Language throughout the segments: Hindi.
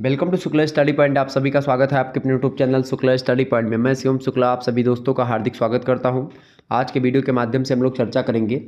Welcome to Shukla study point. आप सभी का स्वागत है आपके अपने YouTube channel Shukla study point में। मैं शिवम शुक्ला आप सभी दोस्तों का हार्दिक स्वागत करता हूं। आज के वीडियो के माध्यम से हम लोग चर्चा करेंगे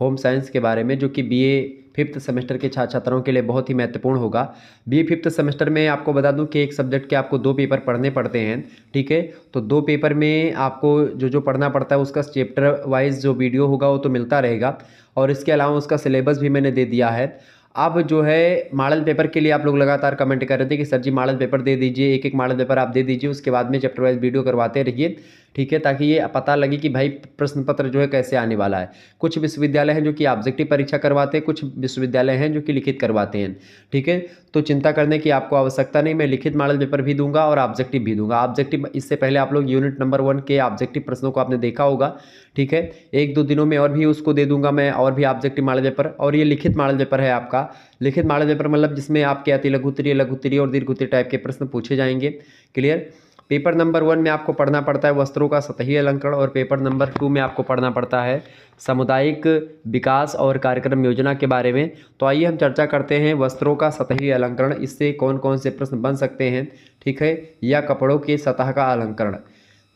होम साइंस के बारे में, जो कि बीए फिफ्थ सेमेस्टर के छात्र छात्राओं के लिए बहुत ही महत्वपूर्ण होगा। बीए फिफ्थ सेमेस्टर में आपको बता दूं कि एक सब्जेक्ट के आपको 2 पेपर पढ़ने पड़ते हैं, ठीक है। तो 2 पेपर में आपको जो पढ़ना पड़ता है उसका चैप्टर वाइज जो वीडियो होगा वो तो मिलता रहेगा, और इसके अलावा उसका सिलेबस भी मैंने दे दिया है। अब जो है मॉडल पेपर के लिए आप लोग लगातार कमेंट कर रहे थे कि सर जी मॉडल पेपर दे दीजिए, एक एक मॉडल पेपर आप दे दीजिए, उसके बाद में चैप्टर वाइज वीडियो करवाते रहिए, ठीक है, ताकि ये पता लगे कि भाई प्रश्न पत्र जो है कैसे आने वाला है। कुछ विश्वविद्यालय हैं जो कि ऑब्जेक्टिव परीक्षा करवाते हैं, कुछ विश्वविद्यालय हैं जो कि लिखित करवाते हैं, ठीक है। तो चिंता करने की आपको आवश्यकता नहीं, मैं लिखित मॉडल पेपर भी दूंगा और ऑब्जेक्टिव भी दूंगा। ऑब्जेक्टिव इससे पहले आप लोग यूनिट नंबर 1 के ऑब्जेक्टिव प्रश्नों को आपने देखा होगा, ठीक है। 1-2 दिनों में और भी उसको दे दूंगा मैं, और भी ऑब्जेक्टिव मॉडल पेपर। और ये लिखित मॉडल पेपर है आपका। लिखित मॉडल पेपर मतलब जिसमें आपके अति लघु उत्तरीय, लघु उत्तरीय और दीर्घ उत्तरीय टाइप के प्रश्न पूछे जाएंगे। क्लियर। पेपर नंबर 1 में आपको पढ़ना पड़ता है वस्त्रों का सतही अलंकरण, और पेपर नंबर 2 में आपको पढ़ना पड़ता है सामुदायिक विकास और कार्यक्रम योजना के बारे में। तो आइए हम चर्चा करते हैं वस्त्रों का सतही अलंकरण, इससे कौन कौन से प्रश्न बन सकते हैं, ठीक है, या कपड़ों की सतह का अलंकरण।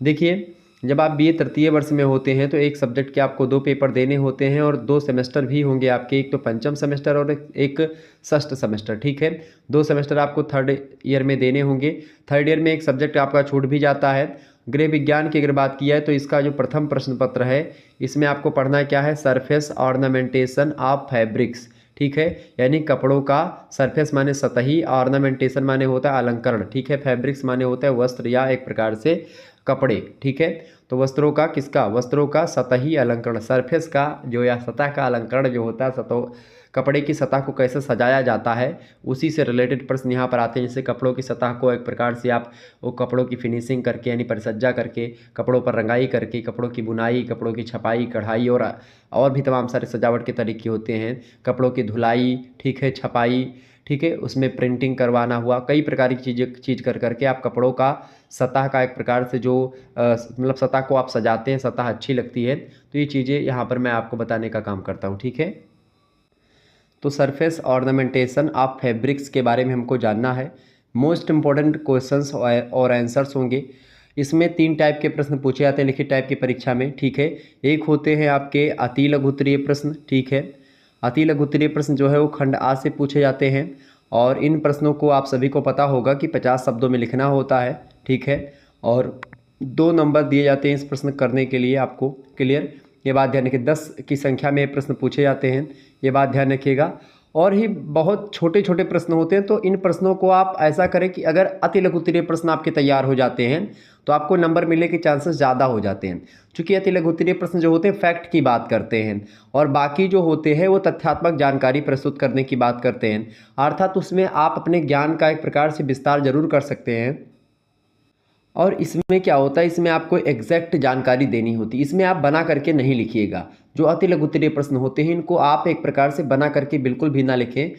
देखिए, जब आप बीए तृतीय वर्ष में होते हैं तो एक सब्जेक्ट के आपको 2 पेपर देने होते हैं, और 2 सेमेस्टर भी होंगे आपके, एक तो पंचम सेमेस्टर और एक षष्ठ सेमेस्टर, ठीक है। 2 सेमेस्टर आपको थर्ड ईयर में देने होंगे। थर्ड ईयर में एक सब्जेक्ट आपका छूट भी जाता है। गृह विज्ञान की अगर बात की जाए तो इसका जो प्रथम प्रश्न पत्र है, इसमें आपको पढ़ना क्या है, सरफेस ऑर्नामेंटेशन ऑफ फैब्रिक्स, ठीक है। यानी कपड़ों का सरफेस माने सतही, ऑर्नामेंटेशन माने होता है अलंकरण, ठीक है। फैब्रिक्स माने होता है वस्त्र या एक प्रकार से कपड़े, ठीक है। तो वस्त्रों का किसका, वस्त्रों का सतही अलंकरण, सरफेस का जो या सतह का अलंकरण जो होता है, सतह कपड़े की सतह को कैसे सजाया जाता है, उसी से रिलेटेड प्रश्न यहाँ पर आते हैं। जैसे कपड़ों की सतह को एक प्रकार से आप वो कपड़ों की फिनिशिंग करके यानी परिसज्जा करके, कपड़ों पर रंगाई करके, कपड़ों की बुनाई, कपड़ों की छपाई, कढ़ाई और भी तमाम सारे सजावट के तरीके होते हैं। कपड़ों की धुलाई, ठीक है, छपाई, ठीक है, उसमें प्रिंटिंग करवाना हुआ, कई प्रकार की चीज़ कर करके आप कपड़ों का सतह का एक प्रकार से जो मतलब सतह को आप सजाते हैं, सतह अच्छी लगती है। तो ये चीज़ें यहाँ पर मैं आपको बताने का काम करता हूँ, ठीक है। तो सरफेस ऑर्नामेंटेशन ऑफ फैब्रिक्स के बारे में हमको जानना है। मोस्ट इंपॉर्टेंट क्वेश्चंस और आंसर्स होंगे। इसमें 3 टाइप के प्रश्न पूछे जाते हैं लिखित टाइप की परीक्षा में, ठीक है। एक होते हैं आपके अति लघु उत्तरीय प्रश्न, ठीक है। अति लघु उत्तरीय प्रश्न जो है वो खंड आ से पूछे जाते हैं, और इन प्रश्नों को आप सभी को पता होगा कि 50 शब्दों में लिखना होता है, ठीक है। और 2 नंबर दिए जाते हैं इस प्रश्न करने के लिए आपको। क्लियर। ये बात ध्यान रखिए, 10 की संख्या में प्रश्न पूछे जाते हैं, ये बात ध्यान रखिएगा। और ही बहुत छोटे छोटे प्रश्न होते हैं, तो इन प्रश्नों को आप ऐसा करें कि अगर अति लघु उत्तरीय प्रश्न आपके तैयार हो जाते हैं तो आपको नंबर मिलने के चांसेस ज़्यादा हो जाते हैं। क्योंकि अति लघु उत्तरीय प्रश्न जो होते हैं फैक्ट की बात करते हैं, और बाकी जो होते हैं वो तथ्यात्मक जानकारी प्रस्तुत करने की बात करते हैं। अर्थात उसमें आप अपने ज्ञान का एक प्रकार से विस्तार जरूर कर सकते हैं। और इसमें क्या होता है, इसमें आपको एग्जैक्ट जानकारी देनी होती है, इसमें आप बना करके नहीं लिखिएगा। जो अति लघु उत्तरीय प्रश्न होते हैं इनको आप एक प्रकार से बना करके बिल्कुल भी ना लिखें।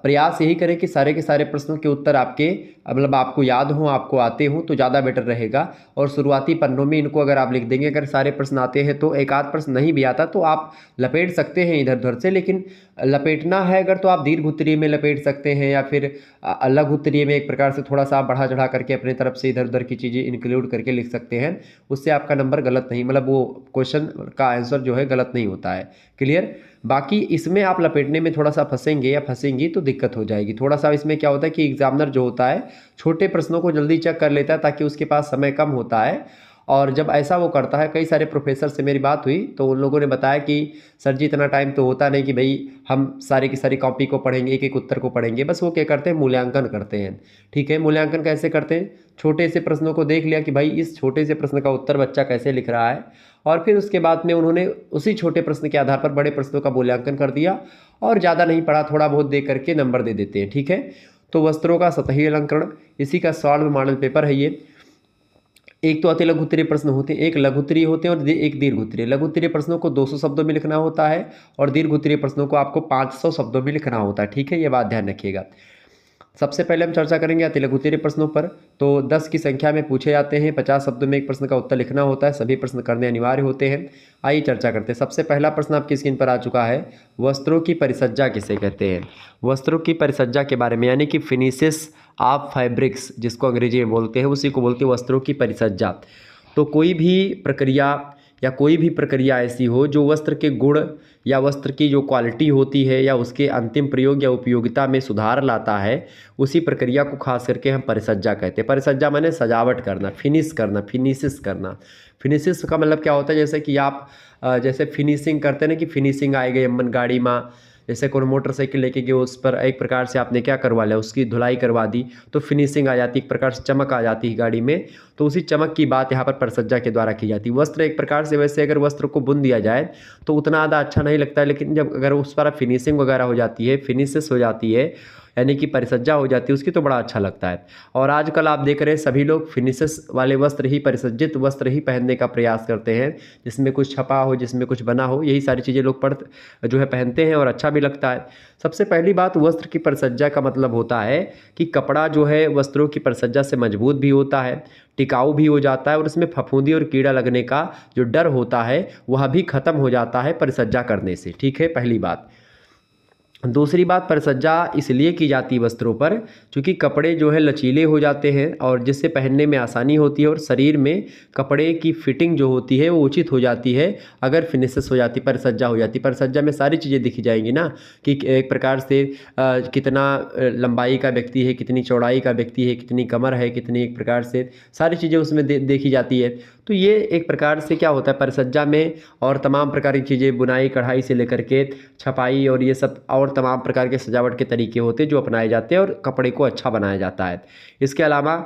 प्रयास यही करें कि सारे के सारे प्रश्नों के उत्तर आपके मतलब आपको याद हों, आपको आते हों, तो ज़्यादा बेटर रहेगा। और शुरुआती पन्नों में इनको अगर आप लिख देंगे, अगर सारे प्रश्न आते हैं तो एक आध प्रश्न नहीं भी आता तो आप लपेट सकते हैं इधर उधर से, लेकिन लपेटना है अगर तो आप दीर्घ उत्तरीय में लपेट सकते हैं, या फिर लघु उत्तरीय में एक प्रकार से थोड़ा सा आप बढ़ा चढ़ा करके अपनी तरफ से इधर उधर की चीज़ें इंक्लूड करके लिख सकते हैं। उससे आपका नंबर गलत नहीं, मतलब वो क्वेश्चन का आंसर जो है गलत नहीं होता है। क्लियर। बाकी इसमें आप लपेटने में थोड़ा सा फंसेंगे या फंसेंगी तो दिक्कत हो जाएगी थोड़ा सा। इसमें क्या होता है कि एग्जामिनर जो होता है छोटे प्रश्नों को जल्दी चेक कर लेता है, ताकि उसके पास समय कम होता है। और जब ऐसा वो करता है, कई सारे प्रोफेसर से मेरी बात हुई तो उन लोगों ने बताया कि सर जी इतना टाइम तो होता नहीं कि भाई हम सारी की सारी कॉपी को पढ़ेंगे, एक एक उत्तर को पढ़ेंगे। बस वो क्या करते हैं, मूल्यांकन करते हैं, ठीक है। मूल्यांकन कैसे करते हैं, छोटे से प्रश्नों को देख लिया कि भाई इस छोटे से प्रश्न का उत्तर बच्चा कैसे लिख रहा है, और फिर उसके बाद में उन्होंने उसी छोटे प्रश्न के आधार पर बड़े प्रश्नों का मूल्यांकन कर दिया, और ज़्यादा नहीं पढ़ा, थोड़ा बहुत दे करके नंबर दे देते हैं, ठीक है। तो वस्त्रों का सतही अलंकरण, इसी का सॉल्व मॉडल पेपर है ये। एक तो अति लघु उत्तरीय प्रश्न होते हैं, एक लघु उत्तरीय होते हैं और एक दीर्घ उत्तरीय। लघु उत्तरीय प्रश्नों को 200 शब्दों में लिखना होता है, और दीर्घ उत्तरीय प्रश्नों को आपको 500 शब्दों में लिखना होता है, ठीक है। ये बात ध्यान रखिएगा। सबसे पहले हम चर्चा करेंगे अति लघु उत्तरीय प्रश्नों पर। तो 10 की संख्या में पूछे जाते हैं, 50 शब्दों में एक प्रश्न का उत्तर लिखना होता है, सभी प्रश्न करने अनिवार्य होते हैं। आइए चर्चा करते हैं। सबसे पहला प्रश्न आपकी स्क्रीन पर आ चुका है, वस्त्रों की परिसज्जा किसे कहते हैं। वस्त्रों की परिसज्जा के बारे में, यानी कि फिनिशेस ऑफ फैब्रिक्स, जिसको अंग्रेजी में बोलते हैं, उसी को बोलते हैं वस्त्रों की परिसज्जा। तो कोई भी प्रक्रिया ऐसी हो जो वस्त्र के गुण या वस्त्र की जो क्वालिटी होती है या उसके अंतिम प्रयोग या उपयोगिता में सुधार लाता है, उसी प्रक्रिया को खास करके हम परिसज्जा कहते हैं। परिसज्जा माने सजावट करना, फिनिशिस करना। फिनिशिस का मतलब क्या होता है, जैसे कि आप जैसे फिनिशिंग करते हैं ना, कि फिनिशिंग आ गई अम्मन गाड़ी में, जैसे कोई मोटरसाइकिल लेके गए, उस पर एक प्रकार से आपने क्या करवा लिया, उसकी धुलाई करवा दी, तो फिनिशिंग आ जाती है, एक प्रकार से चमक आ जाती है गाड़ी में। तो उसी चमक की बात यहाँ पर परिसज्जा के द्वारा की जाती है। वस्त्र एक प्रकार से, वैसे अगर वस्त्र को बुन दिया जाए तो उतना ज़्यादा अच्छा नहीं लगता है, लेकिन जब अगर उस पर फिनिशिंग वगैरह हो जाती है, फिनिशेस हो जाती है, यानी कि परिसज्जा हो जाती है उसकी, तो बड़ा अच्छा लगता है। और आजकल आप देख रहे हैं सभी लोग फिनिशेस वाले वस्त्र ही, परिसज्जित वस्त्र ही पहनने का प्रयास करते हैं, जिसमें कुछ छपा हो, जिसमें कुछ बना हो, यही सारी चीज़ें लोग पहनते हैं और अच्छा भी लगता है। सबसे पहली बात, वस्त्र की परिसज्जा का मतलब होता है कि कपड़ा जो है वस्त्रों की परिसज्जा से मजबूत भी होता है, टिकाऊ भी हो जाता है, और उसमें फफूंदी और कीड़ा लगने का जो डर होता है वह भी खत्म हो जाता है परिसज्जा करने से। ठीक है, पहली बात। दूसरी बात, परिसज्जा इसलिए की जाती है वस्त्रों पर क्योंकि कपड़े जो है लचीले हो जाते हैं और जिससे पहनने में आसानी होती है, और शरीर में कपड़े की फिटिंग जो होती है वो उचित हो जाती है अगर फिनिशेस हो जाती, परिसज्जा हो जाती। परिसज्जा में सारी चीज़ें दिखी जाएंगी ना, कि एक प्रकार से कितना लंबाई का व्यक्ति है, कितनी चौड़ाई का व्यक्ति है, कितनी कमर है, कितनी, एक प्रकार से सारी चीज़ें उसमें देखी जाती है। तो ये एक प्रकार से क्या होता है परिसज्जा में, और तमाम प्रकार की चीज़ें, बुनाई कढ़ाई से लेकर के छपाई और ये सब और तमाम प्रकार के सजावट के तरीके होते हैं जो अपनाए जाते हैं और कपड़े को अच्छा बनाया जाता है। इसके अलावा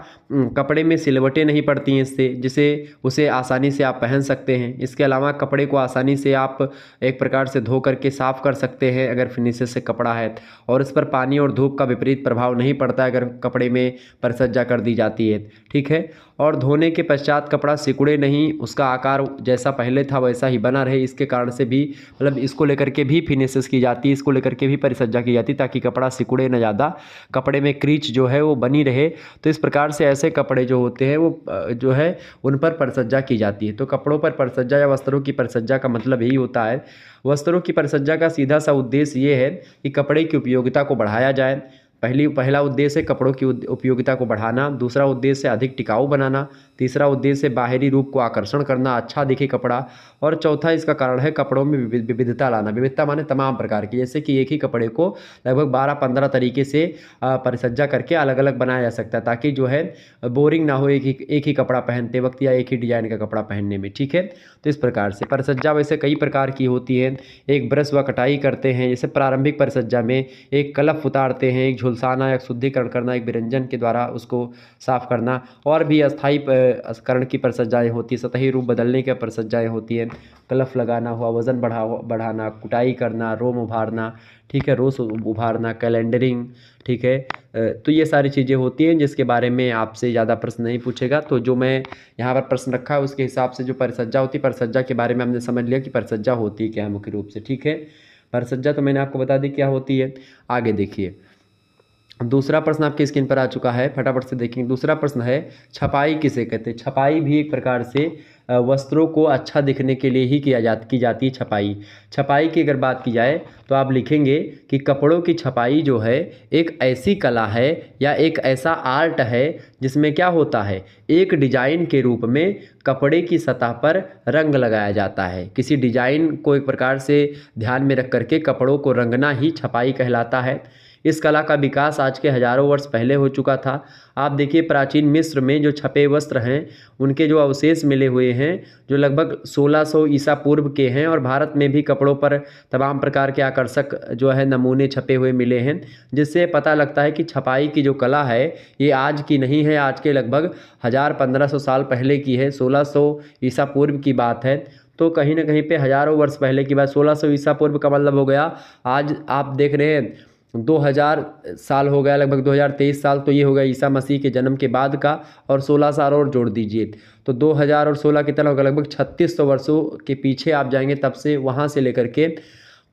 कपड़े में सिलवटें नहीं पड़ती हैं इससे, जिसे उसे आसानी से आप पहन सकते हैं। इसके अलावा कपड़े को आसानी से आप एक प्रकार से धो करके साफ़ कर सकते हैं अगर फिनिशेस से कपड़ा है, और इस पर पानी और धूप का विपरीत प्रभाव नहीं पड़ता अगर कपड़े में परिसज्जा कर दी जाती है। ठीक है, और धोने के पश्चात कपड़ा सिकुड़े नहीं, उसका आकार जैसा पहले था वैसा ही बना रहे, इसके कारण से भी, मतलब इसको लेकर के भी फिनिशेस की जाती है, इसको लेकर के भी परिसज्जा की जाती है ताकि कपड़ा सिकुड़े न ज़्यादा, कपड़े में क्रीच जो है वो बनी रहे। तो इस प्रकार से ऐसे कपड़े जो होते हैं वो जो है उन पर परिसज्जा की जाती है। तो कपड़ों पर परिसज्जा या वस्त्रों की परिसज्जा का मतलब यही होता है। वस्त्रों की परिसज्जा का सीधा सा उद्देश्य ये है कि कपड़े की उपयोगिता को बढ़ाया जाए। पहला उद्देश्य है कपड़ों की उपयोगिता को बढ़ाना, दूसरा उद्देश्य है अधिक टिकाऊ बनाना, तीसरा उद्देश्य है बाहरी रूप को आकर्षण करना, अच्छा दिखे कपड़ा, और चौथा इसका कारण है कपड़ों में विविधता लाना। विविधता माने तमाम प्रकार की, जैसे कि एक ही कपड़े को लगभग 12-15 तरीके से परिसज्जा करके अलग अलग बनाया जा सकता है, ताकि जो है बोरिंग ना हो एक ही कपड़ा पहनते वक्त या एक ही डिजाइन का कपड़ा पहनने में। ठीक है, तो इस प्रकार से परिसज्जा वैसे कई प्रकार की होती है। एक ब्रश व कटाई करते हैं, जैसे प्रारंभिक परिसज्जा में एक कलफ उतारते हैं, एक झुलसाना, एक शुद्धिकरण करना, एक विरंजन के द्वारा उसको साफ करना, और भी अस्थायी करण की परिसज्जाएँ होती है, सतही रूप बदलने की परिसज्जाएँ होती हैं, कलफ लगाना हुआ, वजन बढ़ाना, कुटाई करना, रोम उभारना, ठीक है, रोस उभारना, कैलेंडरिंग। ठीक है, तो ये सारी चीज़ें होती हैं जिसके बारे में आपसे ज़्यादा प्रश्न नहीं पूछेगा। तो जो मैं यहाँ पर प्रश्न रखा है उसके हिसाब से जो परिसज्जा होती है, परिसज्जा के बारे में हमने समझ लिया कि परिसज्जा होती क्या है मुख्य रूप से। ठीक है, परिसज्जा तो मैंने आपको बता दी क्या होती है। आगे देखिए, दूसरा प्रश्न आपकी स्क्रीन पर आ चुका है, फटाफट से देखेंगे। दूसरा प्रश्न है छपाई किसे कहते हैं। छपाई भी एक प्रकार से वस्त्रों को अच्छा दिखने के लिए ही की जाती है छपाई की अगर बात की जाए तो आप लिखेंगे कि कपड़ों की छपाई जो है एक ऐसी कला है या एक ऐसा आर्ट है जिसमें क्या होता है, एक डिजाइन के रूप में कपड़े की सतह पर रंग लगाया जाता है। किसी डिजाइन को एक प्रकार से ध्यान में रख करके कपड़ों को रंगना ही छपाई कहलाता है। इस कला का विकास आज के हजारों वर्ष पहले हो चुका था। आप देखिए, प्राचीन मिस्र में जो छपे वस्त्र हैं उनके जो अवशेष मिले हुए हैं जो लगभग 1600 ईसा पूर्व के हैं, और भारत में भी कपड़ों पर तमाम प्रकार के आकर्षक जो है नमूने छपे हुए मिले हैं, जिससे पता लगता है कि छपाई की जो कला है ये आज की नहीं है, आज के लगभग 1000-1500 साल पहले की है। 1600 ईसा पूर्व की बात है, तो कहीं ना कहीं पे हजारों वर्ष पहले की बात। 1600 ईसा पूर्व का मतलब हो गया, आज आप देख रहे हैं 2000 साल हो गया, लगभग 2023 साल, तो ये हो गया ईसा मसीह के जन्म के बाद का, और 16 साल और जोड़ दीजिए तो 2000 और 16 कितना होगा, लगभग 3600 वर्षों के पीछे आप जाएंगे। तब से वहाँ से लेकर के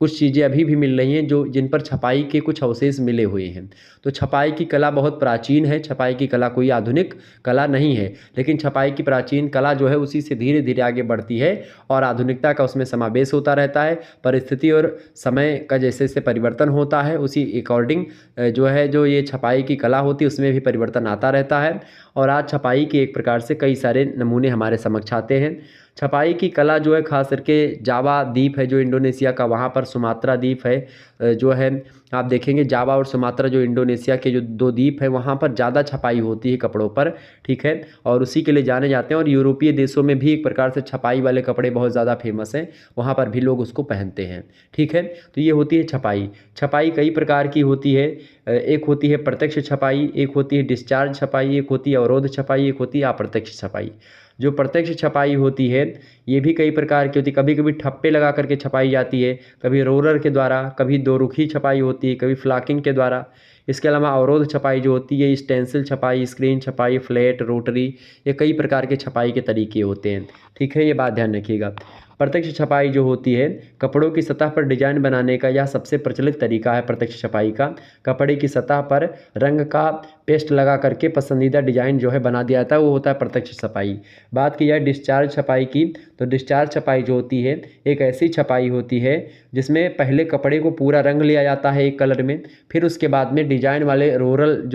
कुछ चीज़ें अभी भी मिल रही हैं जो जिन पर छपाई के कुछ अवशेष मिले हुए हैं। तो छपाई की कला बहुत प्राचीन है, छपाई की कला कोई आधुनिक कला नहीं है, लेकिन छपाई की प्राचीन कला जो है उसी से धीरे धीरे आगे बढ़ती है और आधुनिकता का उसमें समावेश होता रहता है। परिस्थिति और समय का जैसे जैसे परिवर्तन होता है उसी अकॉर्डिंग जो ये छपाई की कला होती है उसमें भी परिवर्तन आता रहता है। और आज छपाई के एक प्रकार से कई सारे नमूने हमारे समक्ष आते हैं। छपाई की कला जो है खास करके जावा द्वीप है जो इंडोनेशिया का, वहाँ पर सुमात्रा द्वीप है जो है, आप देखेंगे जावा और सुमात्रा जो इंडोनेशिया के जो दो द्वीप है वहाँ पर ज़्यादा छपाई होती है कपड़ों पर, ठीक है, और उसी के लिए जाने जाते हैं। और यूरोपीय देशों में भी एक प्रकार से छपाई वाले कपड़े बहुत ज़्यादा फेमस हैं, वहाँ पर भी लोग उसको पहनते हैं, ठीक है। तो ये होती है छपाई। छपाई कई प्रकार की होती है, एक होती है प्रत्यक्ष छपाई, एक होती है डिस्चार्ज छपाई, एक होती है अवरोध छपाई, एक होती है अप्रत्यक्ष छपाई। जो प्रत्यक्ष छपाई होती है ये भी कई प्रकार की होती है, कभी कभी ठप्पे लगा करके छपाई जाती है, कभी रोलर के द्वारा, कभी दो रुखी छपाई होती है, कभी फ्लाकिंग के द्वारा। इसके अलावा अवरोध छपाई जो होती है स्टेंसिल छपाई, स्क्रीन छपाई, फ्लैट, रोटरी, ये कई प्रकार के छपाई के तरीके होते हैं, ठीक है, ये बात ध्यान रखिएगा। प्रत्यक्ष छपाई जो होती है कपड़ों की सतह पर डिजाइन बनाने का यह सबसे प्रचलित तरीका है। प्रत्यक्ष छपाई का कपड़े की सतह पर रंग का पेस्ट लगा करके पसंदीदा डिजाइन जो है बना दिया जाता है, वो होता है प्रत्यक्ष छपाई। बात की जाए डिस्चार्ज छपाई की, तो डिस्चार्ज छपाई जो होती है एक ऐसी छपाई होती है जिसमें पहले कपड़े को पूरा रंग लिया जाता है एक कलर में, फिर उसके बाद में डिजाइन वाले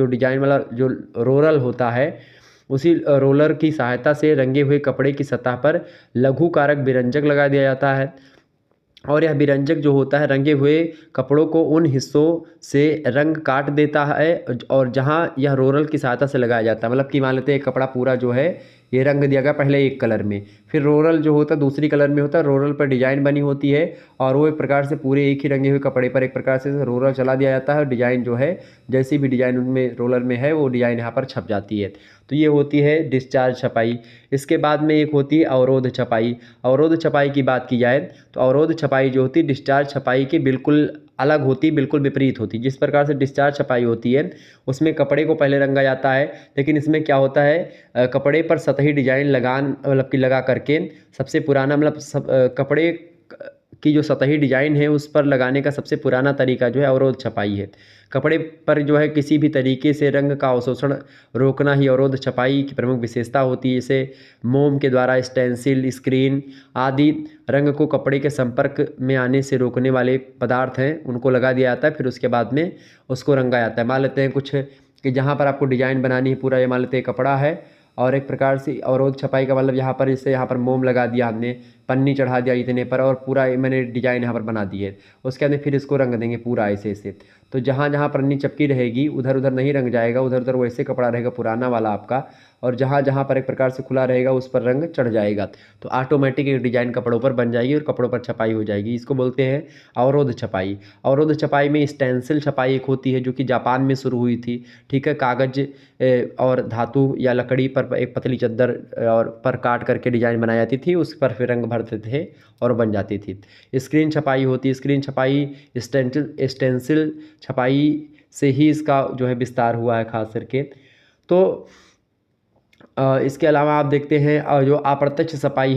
डिजाइन वाला जो रोलर होता है उसी रोलर की सहायता से रंगे हुए कपड़े की सतह पर लघु कारक विरंजक लगा दिया जाता है। और यह विरंजक जो होता है रंगे हुए कपड़ों को उन हिस्सों से रंग काट देता है और जहां यह रोलर की सहायता से लगाया जाता है, मतलब कि मान लेते हैं एक कपड़ा पूरा जो है ये रंग दिया गया पहले एक कलर में, फिर रोलर जो होता है दूसरी कलर में होता है, रोलर पर डिजाइन बनी होती है और वो एक प्रकार से पूरे एक ही रंगे हुए कपड़े पर एक प्रकार से रोलर चला दिया जाता है और डिजाइन जो है जैसी भी डिजाइन उनमें रोलर में है वो डिजाइन यहाँ पर छप जाती है। तो ये होती है डिस्चार्ज छपाई। इसके बाद में एक होती है अवरोध छपाई। अवरोध छपाई की बात की जाए तो अवरोध छपाई जो होती है डिस्चार्ज छपाई के बिल्कुल अलग होती, बिल्कुल विपरीत होती। जिस प्रकार से डिस्चार्ज छपाई होती है उसमें कपड़े को पहले रंगा जाता है, लेकिन इसमें क्या होता है कपड़े पर सतही डिजाइन मतलब कि लगा करके सबसे पुराना कपड़े की जो सतही डिजाइन है उस पर लगाने का सबसे पुराना तरीका जो है अवरोध छपाई है। कपड़े पर जो है किसी भी तरीके से रंग का अवशोषण रोकना ही अवरोध छपाई की प्रमुख विशेषता होती है। इसे मोम के द्वारा, स्टेंसिल, स्क्रीन आदि रंग को कपड़े के संपर्क में आने से रोकने वाले पदार्थ हैं उनको लगा दिया जाता है, फिर उसके बाद में उसको रंगा जाता है। मान लेते हैं कुछ कि जहाँ पर आपको डिजाइन बनानी है पूरा, ये मान लेते हैं कपड़ा है और एक प्रकार से अवरोध छपाई का मतलब यहाँ पर जैसे यहाँ पर मोम लगा दिया हमने, पन्नी चढ़ा दिया इतने पर और पूरा मैंने डिजाइन यहाँ पर बना दी है, उसके अंदर फिर इसको रंग देंगे पूरा ऐसे ऐसे। तो जहाँ जहाँ पन्नी चपकी रहेगी उधर उधर नहीं रंग जाएगा, उधर उधर वैसे कपड़ा रहेगा पुराना वाला आपका, और जहाँ जहाँ पर एक प्रकार से खुला रहेगा उस पर रंग चढ़ जाएगा। तो ऑटोमेटिक एक डिजाइन कपड़ों पर बन जाएगी और कपड़ों पर छपाई हो जाएगी। इसको बोलते हैं अवरोध छपाई। अवरोध छपाई में स्टेंसिल छपाई एक होती है जो कि जापान में शुरू हुई थी, ठीक है। कागज और धातु या लकड़ी पर एक पतली चद्दर और पर काट करके डिजाइन बनाई जाती थी, उस पर फिर रंग भरते थे और बन जाती थी। स्क्रीन छपाई होती है। स्क्रीन छपाई स्टेंसिल छपाई से ही इसका जो है विस्तार हुआ है खास करके। तो इसके अलावा आप देखते हैं जो अप्रत्यक्ष छपाई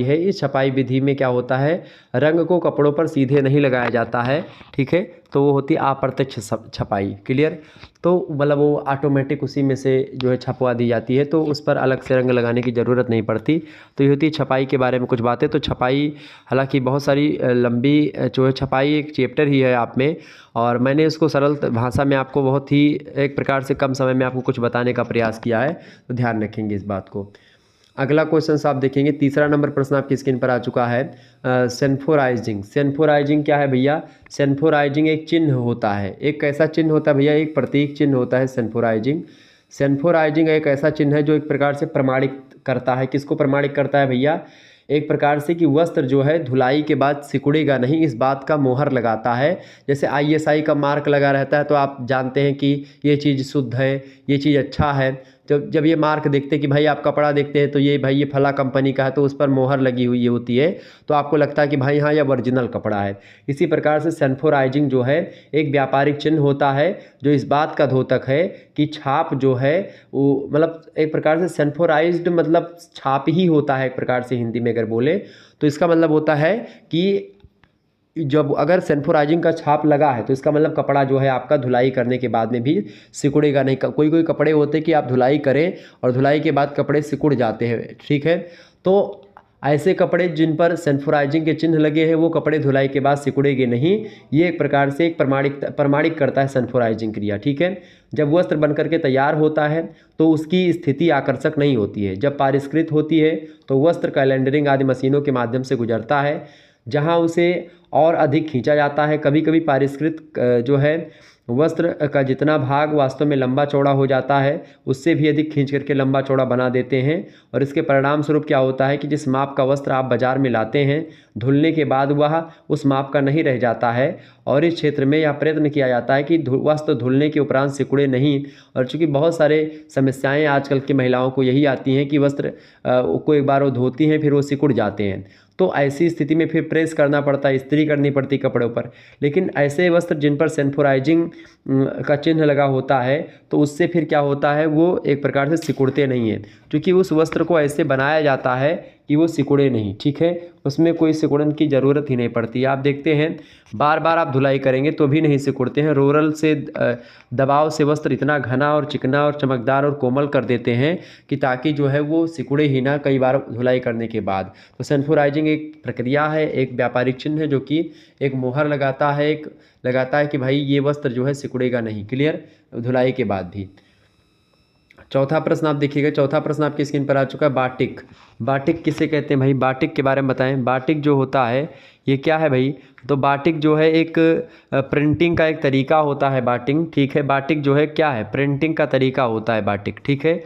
है इस छपाई विधि में क्या होता है रंग को कपड़ों पर सीधे नहीं लगाया जाता है, ठीक है। तो वो होती है अप्रत्यक्ष छपाई। क्लियर। तो मतलब वो ऑटोमेटिक उसी में से जो है छपवा दी जाती है, तो उस पर अलग से रंग लगाने की ज़रूरत नहीं पड़ती। तो ये होती है छपाई के बारे में कुछ बातें। तो छपाई हालांकि बहुत सारी लंबी जो है छपाई एक चैप्टर ही है आप में, और मैंने इसको सरल भाषा में आपको बहुत ही एक प्रकार से कम समय में आपको कुछ बताने का प्रयास किया है, तो ध्यान रखेंगे इस बात को। अगला क्वेश्चन आप देखेंगे, तीसरा नंबर प्रश्न आपकी स्क्रीन पर आ चुका है। सेंफोराइजिंग। सेंफोराइजिंग क्या है भैया? सेंफोराइजिंग एक चिन्ह होता है। एक कैसा चिन्ह होता है भैया? एक प्रतीक चिन्ह होता है सेंफोराइजिंग। सेंफोराइजिंग एक ऐसा चिन्ह है जो एक प्रकार से प्रमाणित करता है। किसको प्रमाणित करता है भैया? एक प्रकार से कि वस्त्र जो है धुलाई के बाद सिकुड़ेगा नहीं, इस बात का मोहर लगाता है। जैसे ISI का मार्क लगा रहता है तो आप जानते हैं कि ये चीज़ शुद्ध है, ये चीज़ अच्छा है। जब ये मार्क देखते हैं कि भाई आप कपड़ा देखते हैं तो ये भाई ये फला कंपनी का है, तो उस पर मोहर लगी हुई होती है, तो आपको लगता है कि भाई हाँ ये ओरिजिनल कपड़ा है। इसी प्रकार से सेंफोराइजिंग जो है एक व्यापारिक चिन्ह होता है जो इस बात का द्योतक है कि छाप जो है वो मतलब एक प्रकार से सेंफोराइज्ड मतलब छाप ही होता है एक प्रकार से, हिंदी में अगर बोले तो इसका मतलब होता है कि जब अगर सल्फोराइजिंग का छाप लगा है तो इसका मतलब कपड़ा जो है आपका धुलाई करने के बाद में भी सिकुड़ेगा नहीं। कोई कोई कपड़े होते हैं कि आप धुलाई करें और धुलाई के बाद कपड़े सिकुड़ जाते हैं, ठीक है। तो ऐसे कपड़े जिन पर सल्फोराइजिंग के चिन्ह लगे हैं वो कपड़े धुलाई के बाद सिकुड़ेंगे नहीं। ये एक प्रकार से एक प्रमाणिक करता है सल्फोराइजिंग क्रिया, ठीक है। जब वस्त्र बनकर के तैयार होता है तो उसकी स्थिति आकर्षक नहीं होती है। जब परिष्कृत होती है तो वस्त्र कैलेंडरिंग आदि मशीनों के माध्यम से गुजरता है, जहां उसे और अधिक खींचा जाता है। कभी कभी परिष्कृत जो है वस्त्र का जितना भाग वास्तव में लंबा चौड़ा हो जाता है उससे भी अधिक खींच करके लंबा चौड़ा बना देते हैं, और इसके परिणाम स्वरूप क्या होता है कि जिस माप का वस्त्र आप बाजार में लाते हैं धुलने के बाद वह उस माप का नहीं रह जाता है। और इस क्षेत्र में यह प्रयत्न किया जाता है कि वस्त्र धुलने के उपरांत सिकुड़े नहीं। और चूँकि बहुत सारे समस्याएं आजकल की महिलाओं को यही आती हैं कि वस्त्र को एक बार वो धोती हैं फिर वो सिकुड़ जाते हैं, तो ऐसी स्थिति में फिर प्रेस करना पड़ता है, इस्त्री करनी पड़ती कपड़ों पर। लेकिन ऐसे वस्त्र जिन पर सल्फोराइजिंग का चिन्ह लगा होता है तो उससे फिर क्या होता है, वो एक प्रकार से सिकुड़ते नहीं हैं, क्योंकि उस वस्त्र को ऐसे बनाया जाता है कि वो सिकुड़े नहीं, ठीक है। उसमें कोई सिकुड़न की ज़रूरत ही नहीं पड़ती। आप देखते हैं बार बार आप धुलाई करेंगे तो भी नहीं सिकुड़ते हैं। रोलर से दबाव से वस्त्र इतना घना और चिकना और चमकदार और कोमल कर देते हैं कि ताकि जो है वो सिकुड़े ही ना कई बार धुलाई करने के बाद। तो सल्फोराइजिंग एक प्रक्रिया है, एक व्यापारिक चिन्ह है जो कि एक मोहर लगाता है कि भाई ये वस्त्र जो है सिकुड़ेगा नहीं, क्लियर, धुलाई के बाद भी। चौथा प्रश्न आप देखिएगा, चौथा प्रश्न आपकी स्क्रीन पर आ चुका है। बाटिक, बाटिक किसे कहते हैं भाई, बाटिक के बारे में बताएं। बाटिक जो होता है ये क्या है भाई, तो बाटिक जो है एक प्रिंटिंग का एक तरीका होता है बाटिक, ठीक है। बाटिक जो है क्या है, प्रिंटिंग का तरीका होता है बाटिक, ठीक है।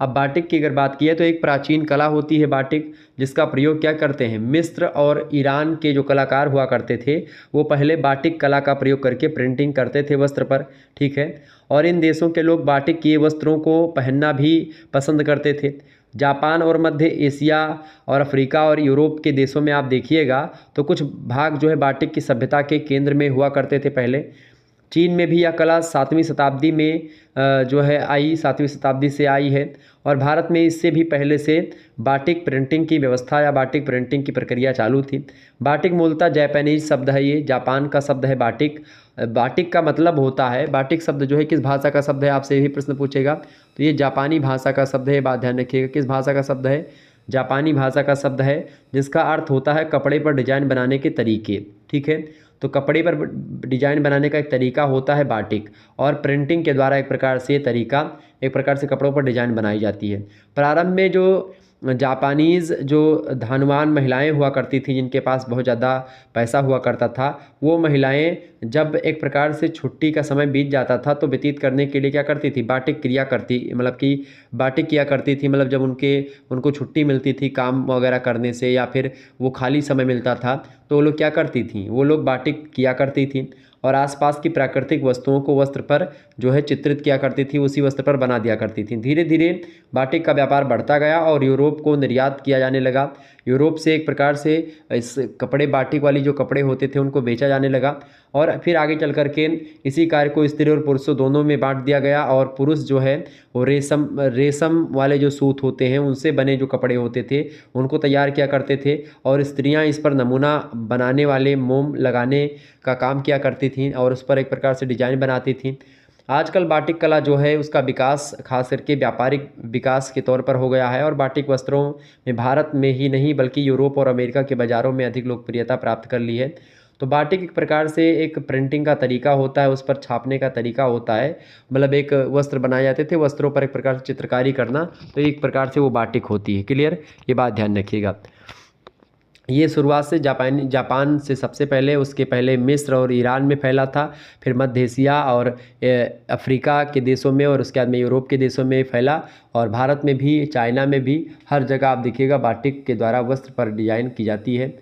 अब बाटिक की अगर बात की है तो एक प्राचीन कला होती है बाटिक, जिसका प्रयोग क्या करते हैं, मिस्र और ईरान के जो कलाकार हुआ करते थे वो पहले बाटिक कला का प्रयोग करके प्रिंटिंग करते थे वस्त्र पर, ठीक है। और इन देशों के लोग बाटिक किए वस्त्रों को पहनना भी पसंद करते थे। जापान और मध्य एशिया और अफ्रीका और यूरोप के देशों में आप देखिएगा तो कुछ भाग जो है बाटिक की सभ्यता के केंद्र में हुआ करते थे पहले। चीन में भी यह कला 7वीं शताब्दी में जो है आई, 7वीं शताब्दी से आई है। और भारत में इससे भी पहले से बाटिक प्रिंटिंग की व्यवस्था या बाटिक प्रिंटिंग की प्रक्रिया चालू थी। बाटिक मूलतः जापानीज शब्द है, ये जापान का शब्द है बाटिक। बाटिक का मतलब होता है, बाटिक शब्द जो है किस भाषा का शब्द है, आपसे यही प्रश्न पूछेगा तो ये जापानी भाषा का शब्द है। बात ध्यान रखिएगा, किस भाषा का शब्द है, जापानी भाषा का शब्द है, जिसका अर्थ होता है कपड़े पर डिजाइन बनाने के तरीके, ठीक है। तो कपड़े पर डिजाइन बनाने का एक तरीका होता है बाटिक, और प्रिंटिंग के द्वारा एक प्रकार से कपड़ों पर डिजाइन बनाई जाती है। प्रारंभ में जो जापानीज़ जो धनवान महिलाएं हुआ करती थी, जिनके पास बहुत ज़्यादा पैसा हुआ करता था, वो महिलाएं जब एक प्रकार से छुट्टी का समय बीत जाता था तो व्यतीत करने के लिए क्या करती थी, बाटिक क्रिया करती, मतलब कि बाटिक किया करती थी। मतलब जब उनको छुट्टी मिलती थी काम वगैरह करने से या फिर वो खाली समय मिलता था तो वो लोग क्या करती थी, वो लोग बाटिक किया करती थी और आसपास की प्राकृतिक वस्तुओं को वस्त्र पर जो है चित्रित किया करती थी, उसी वस्त्र पर बना दिया करती थी। धीरे धीरे बाटिक का व्यापार बढ़ता गया और यूरोप को निर्यात किया जाने लगा। यूरोप से एक प्रकार से इस कपड़े, बाटिक वाली जो कपड़े होते थे उनको बेचा जाने लगा, और फिर आगे चल कर के इसी कार्य को स्त्री और पुरुषों दोनों में बांट दिया गया। और पुरुष जो है वो रेशम वाले जो सूत होते हैं उनसे बने जो कपड़े होते थे उनको तैयार किया करते थे, और स्त्रियां इस पर नमूना बनाने वाले मोम लगाने का काम किया करती थीं और उस पर एक प्रकार से डिजाइन बनाती थीं। आजकल बाटिक कला जो है उसका विकास खास करके व्यापारिक विकास के तौर पर हो गया है, और बाटिक वस्त्रों में भारत में ही नहीं बल्कि यूरोप और अमेरिका के बाज़ारों में अधिक लोकप्रियता प्राप्त कर ली है। तो बाटिक एक प्रकार से एक प्रिंटिंग का तरीका होता है, उस पर छापने का तरीका होता है। मतलब एक वस्त्र बनाए जाते थे, वस्त्रों पर एक प्रकार से चित्रकारी करना, तो एक प्रकार से वो बाटिक होती है, क्लियर, ये बात ध्यान रखिएगा। ये शुरुआत से जापान से सबसे पहले, उसके पहले मिस्र और ईरान में फैला था, फिर मध्य एशिया और अफ्रीका के देशों में, और उसके बाद में यूरोप के देशों में फैला, और भारत में भी, चाइना में भी, हर जगह आप देखिएगा बाटिक के द्वारा वस्त्र पर डिजाइन की जाती है।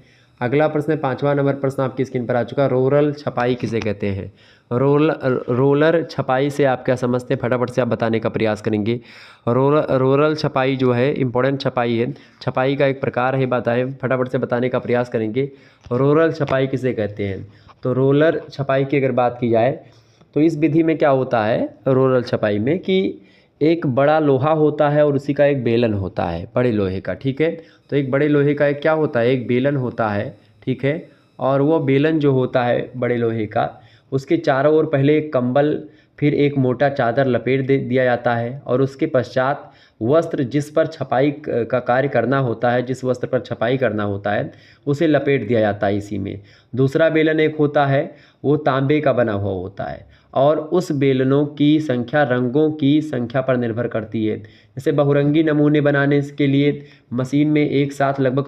अगला प्रश्न है 5वां नंबर प्रश्न आपकी स्क्रीन पर आ चुका है। रोलर छपाई किसे कहते हैं। रोलर छपाई से आप क्या समझते हैं, फटाफट से आप बताने का प्रयास करेंगे। रोलर छपाई जो है इम्पोर्टेंट छपाई है, छपाई का एक प्रकार है, बताएं, फटाफट से बताने का प्रयास करेंगे। रोलर छपाई किसे कहते हैं। तो रोलर छपाई की अगर बात की जाए तो इस विधि में क्या होता है, रोलर छपाई में, कि एक बड़ा लोहा होता है और उसी का एक बेलन होता है, बड़े लोहे का, ठीक है। तो एक बड़े लोहे का एक क्या होता है, एक बेलन होता है, ठीक है। और वो बेलन जो होता है बड़े लोहे का, उसके चारों ओर पहले एक कंबल फिर एक मोटा चादर लपेट दे दिया जाता है और उसके पश्चात वस्त्र जिस पर छपाई का कार्य करना होता है, जिस वस्त्र पर छपाई करना होता है उसे लपेट दिया जाता है इसी में। दूसरा बेलन एक होता है वो तांबे का बना हुआ होता है और उस बेलनों की संख्या रंगों की संख्या पर निर्भर करती है। जैसे बहुरंगी नमूने बनाने के लिए मशीन में एक साथ लगभग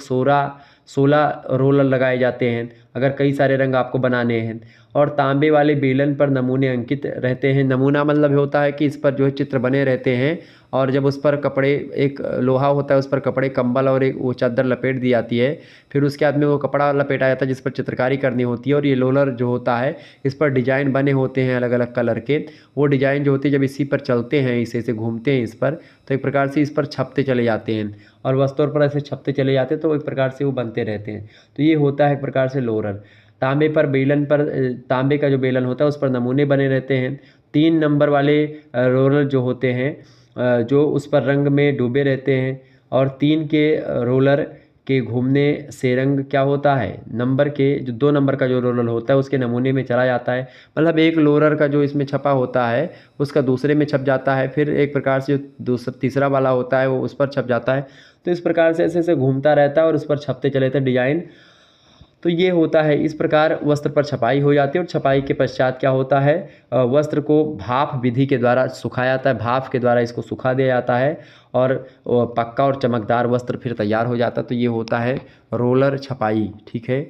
16 रोलर लगाए जाते हैं अगर कई सारे रंग आपको बनाने हैं। और तांबे वाले बेलन पर नमूने अंकित रहते हैं। नमूना मतलब होता है कि इस पर जो है चित्र बने रहते हैं और जब उस पर कपड़े, एक लोहा होता है उस पर कपड़े, कंबल और एक वो चादर लपेट दी जाती है, फिर उसके बाद में वो कपड़ा लपेटा जाता है जिस पर चित्रकारी करनी होती है। और ये रोलर जो होता है इस पर डिजाइन बने होते हैं अलग अलग कलर के। वो डिजाइन जो होते हैं जब इसी पर चलते हैं, इसे घूमते हैं इस पर, तो एक प्रकार से इस पर छपते चले जाते हैं और वस्तुओं पर ऐसे छपते चले जाते हैं तो एक प्रकार से वो बनते रहते हैं। तो ये होता है एक प्रकार से रोलर। तांबे पर बेलन पर, तांबे का जो बेलन होता है उस पर नमूने बने रहते हैं। 3 नंबर वाले रोलर जो होते हैं जो उस पर रंग में डूबे रहते हैं और 3 के रोलर के घूमने से रंग क्या होता है, नंबर के जो 2 नंबर का जो रोलर होता है उसके नमूने में चला जाता है। मतलब एक रोलर का जो इसमें छपा होता है उसका दूसरे में छप जाता है, फिर एक प्रकार से जो तीसरा वाला होता है वो उस पर छप जाता है। तो इस प्रकार से ऐसे ऐसे घूमता रहता है और उस पर छपते चले थे डिजाइन। तो ये होता है, इस प्रकार वस्त्र पर छपाई हो जाती है। और छपाई के पश्चात क्या होता है, वस्त्र को भाप विधि के द्वारा सुखाया जाता है, भाप के द्वारा इसको सुखा दिया जाता है और पक्का और चमकदार वस्त्र फिर तैयार हो जाता है। तो ये होता है रोलर छपाई। ठीक है,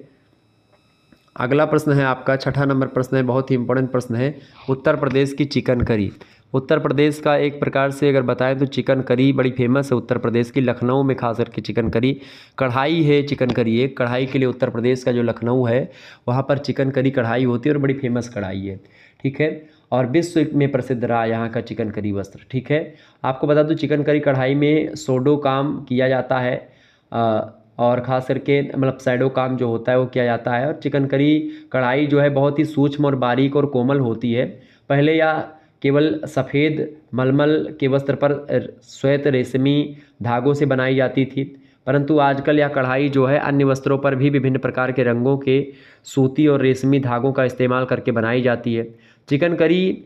अगला प्रश्न है आपका 6ठा नंबर प्रश्न है, बहुत ही इंपॉर्टेंट प्रश्न है। उत्तर प्रदेश की चिकन करी। उत्तर प्रदेश का एक प्रकार से अगर बताएं तो चिकन करी बड़ी फेमस है उत्तर प्रदेश की। लखनऊ में खास करके चिकन करी, कढ़ाई है चिकन करी, एक कढ़ाई के लिए उत्तर प्रदेश का जो लखनऊ है वहाँ पर चिकन करी कढ़ाई होती है और बड़ी फेमस कढ़ाई है। ठीक है, और विश्व में प्रसिद्ध रहा यहाँ का चिकन करी वस्त्र। ठीक है, आपको बता दूँ चिकन करी कढ़ाई में सोडो काम किया जाता है और ख़ास करके मतलब सैडो काम जो होता है वो किया जाता है। और चिकन करी कढ़ाई जो है बहुत ही सूक्ष्म और बारीक और कोमल होती है। पहले या केवल सफ़ेद मलमल के वस्त्र पर श्वेत रेशमी धागों से बनाई जाती थी, परंतु आजकल यह कढ़ाई जो है अन्य वस्त्रों पर भी विभिन्न प्रकार के रंगों के सूती और रेशमी धागों का इस्तेमाल करके बनाई जाती है। चिकन करी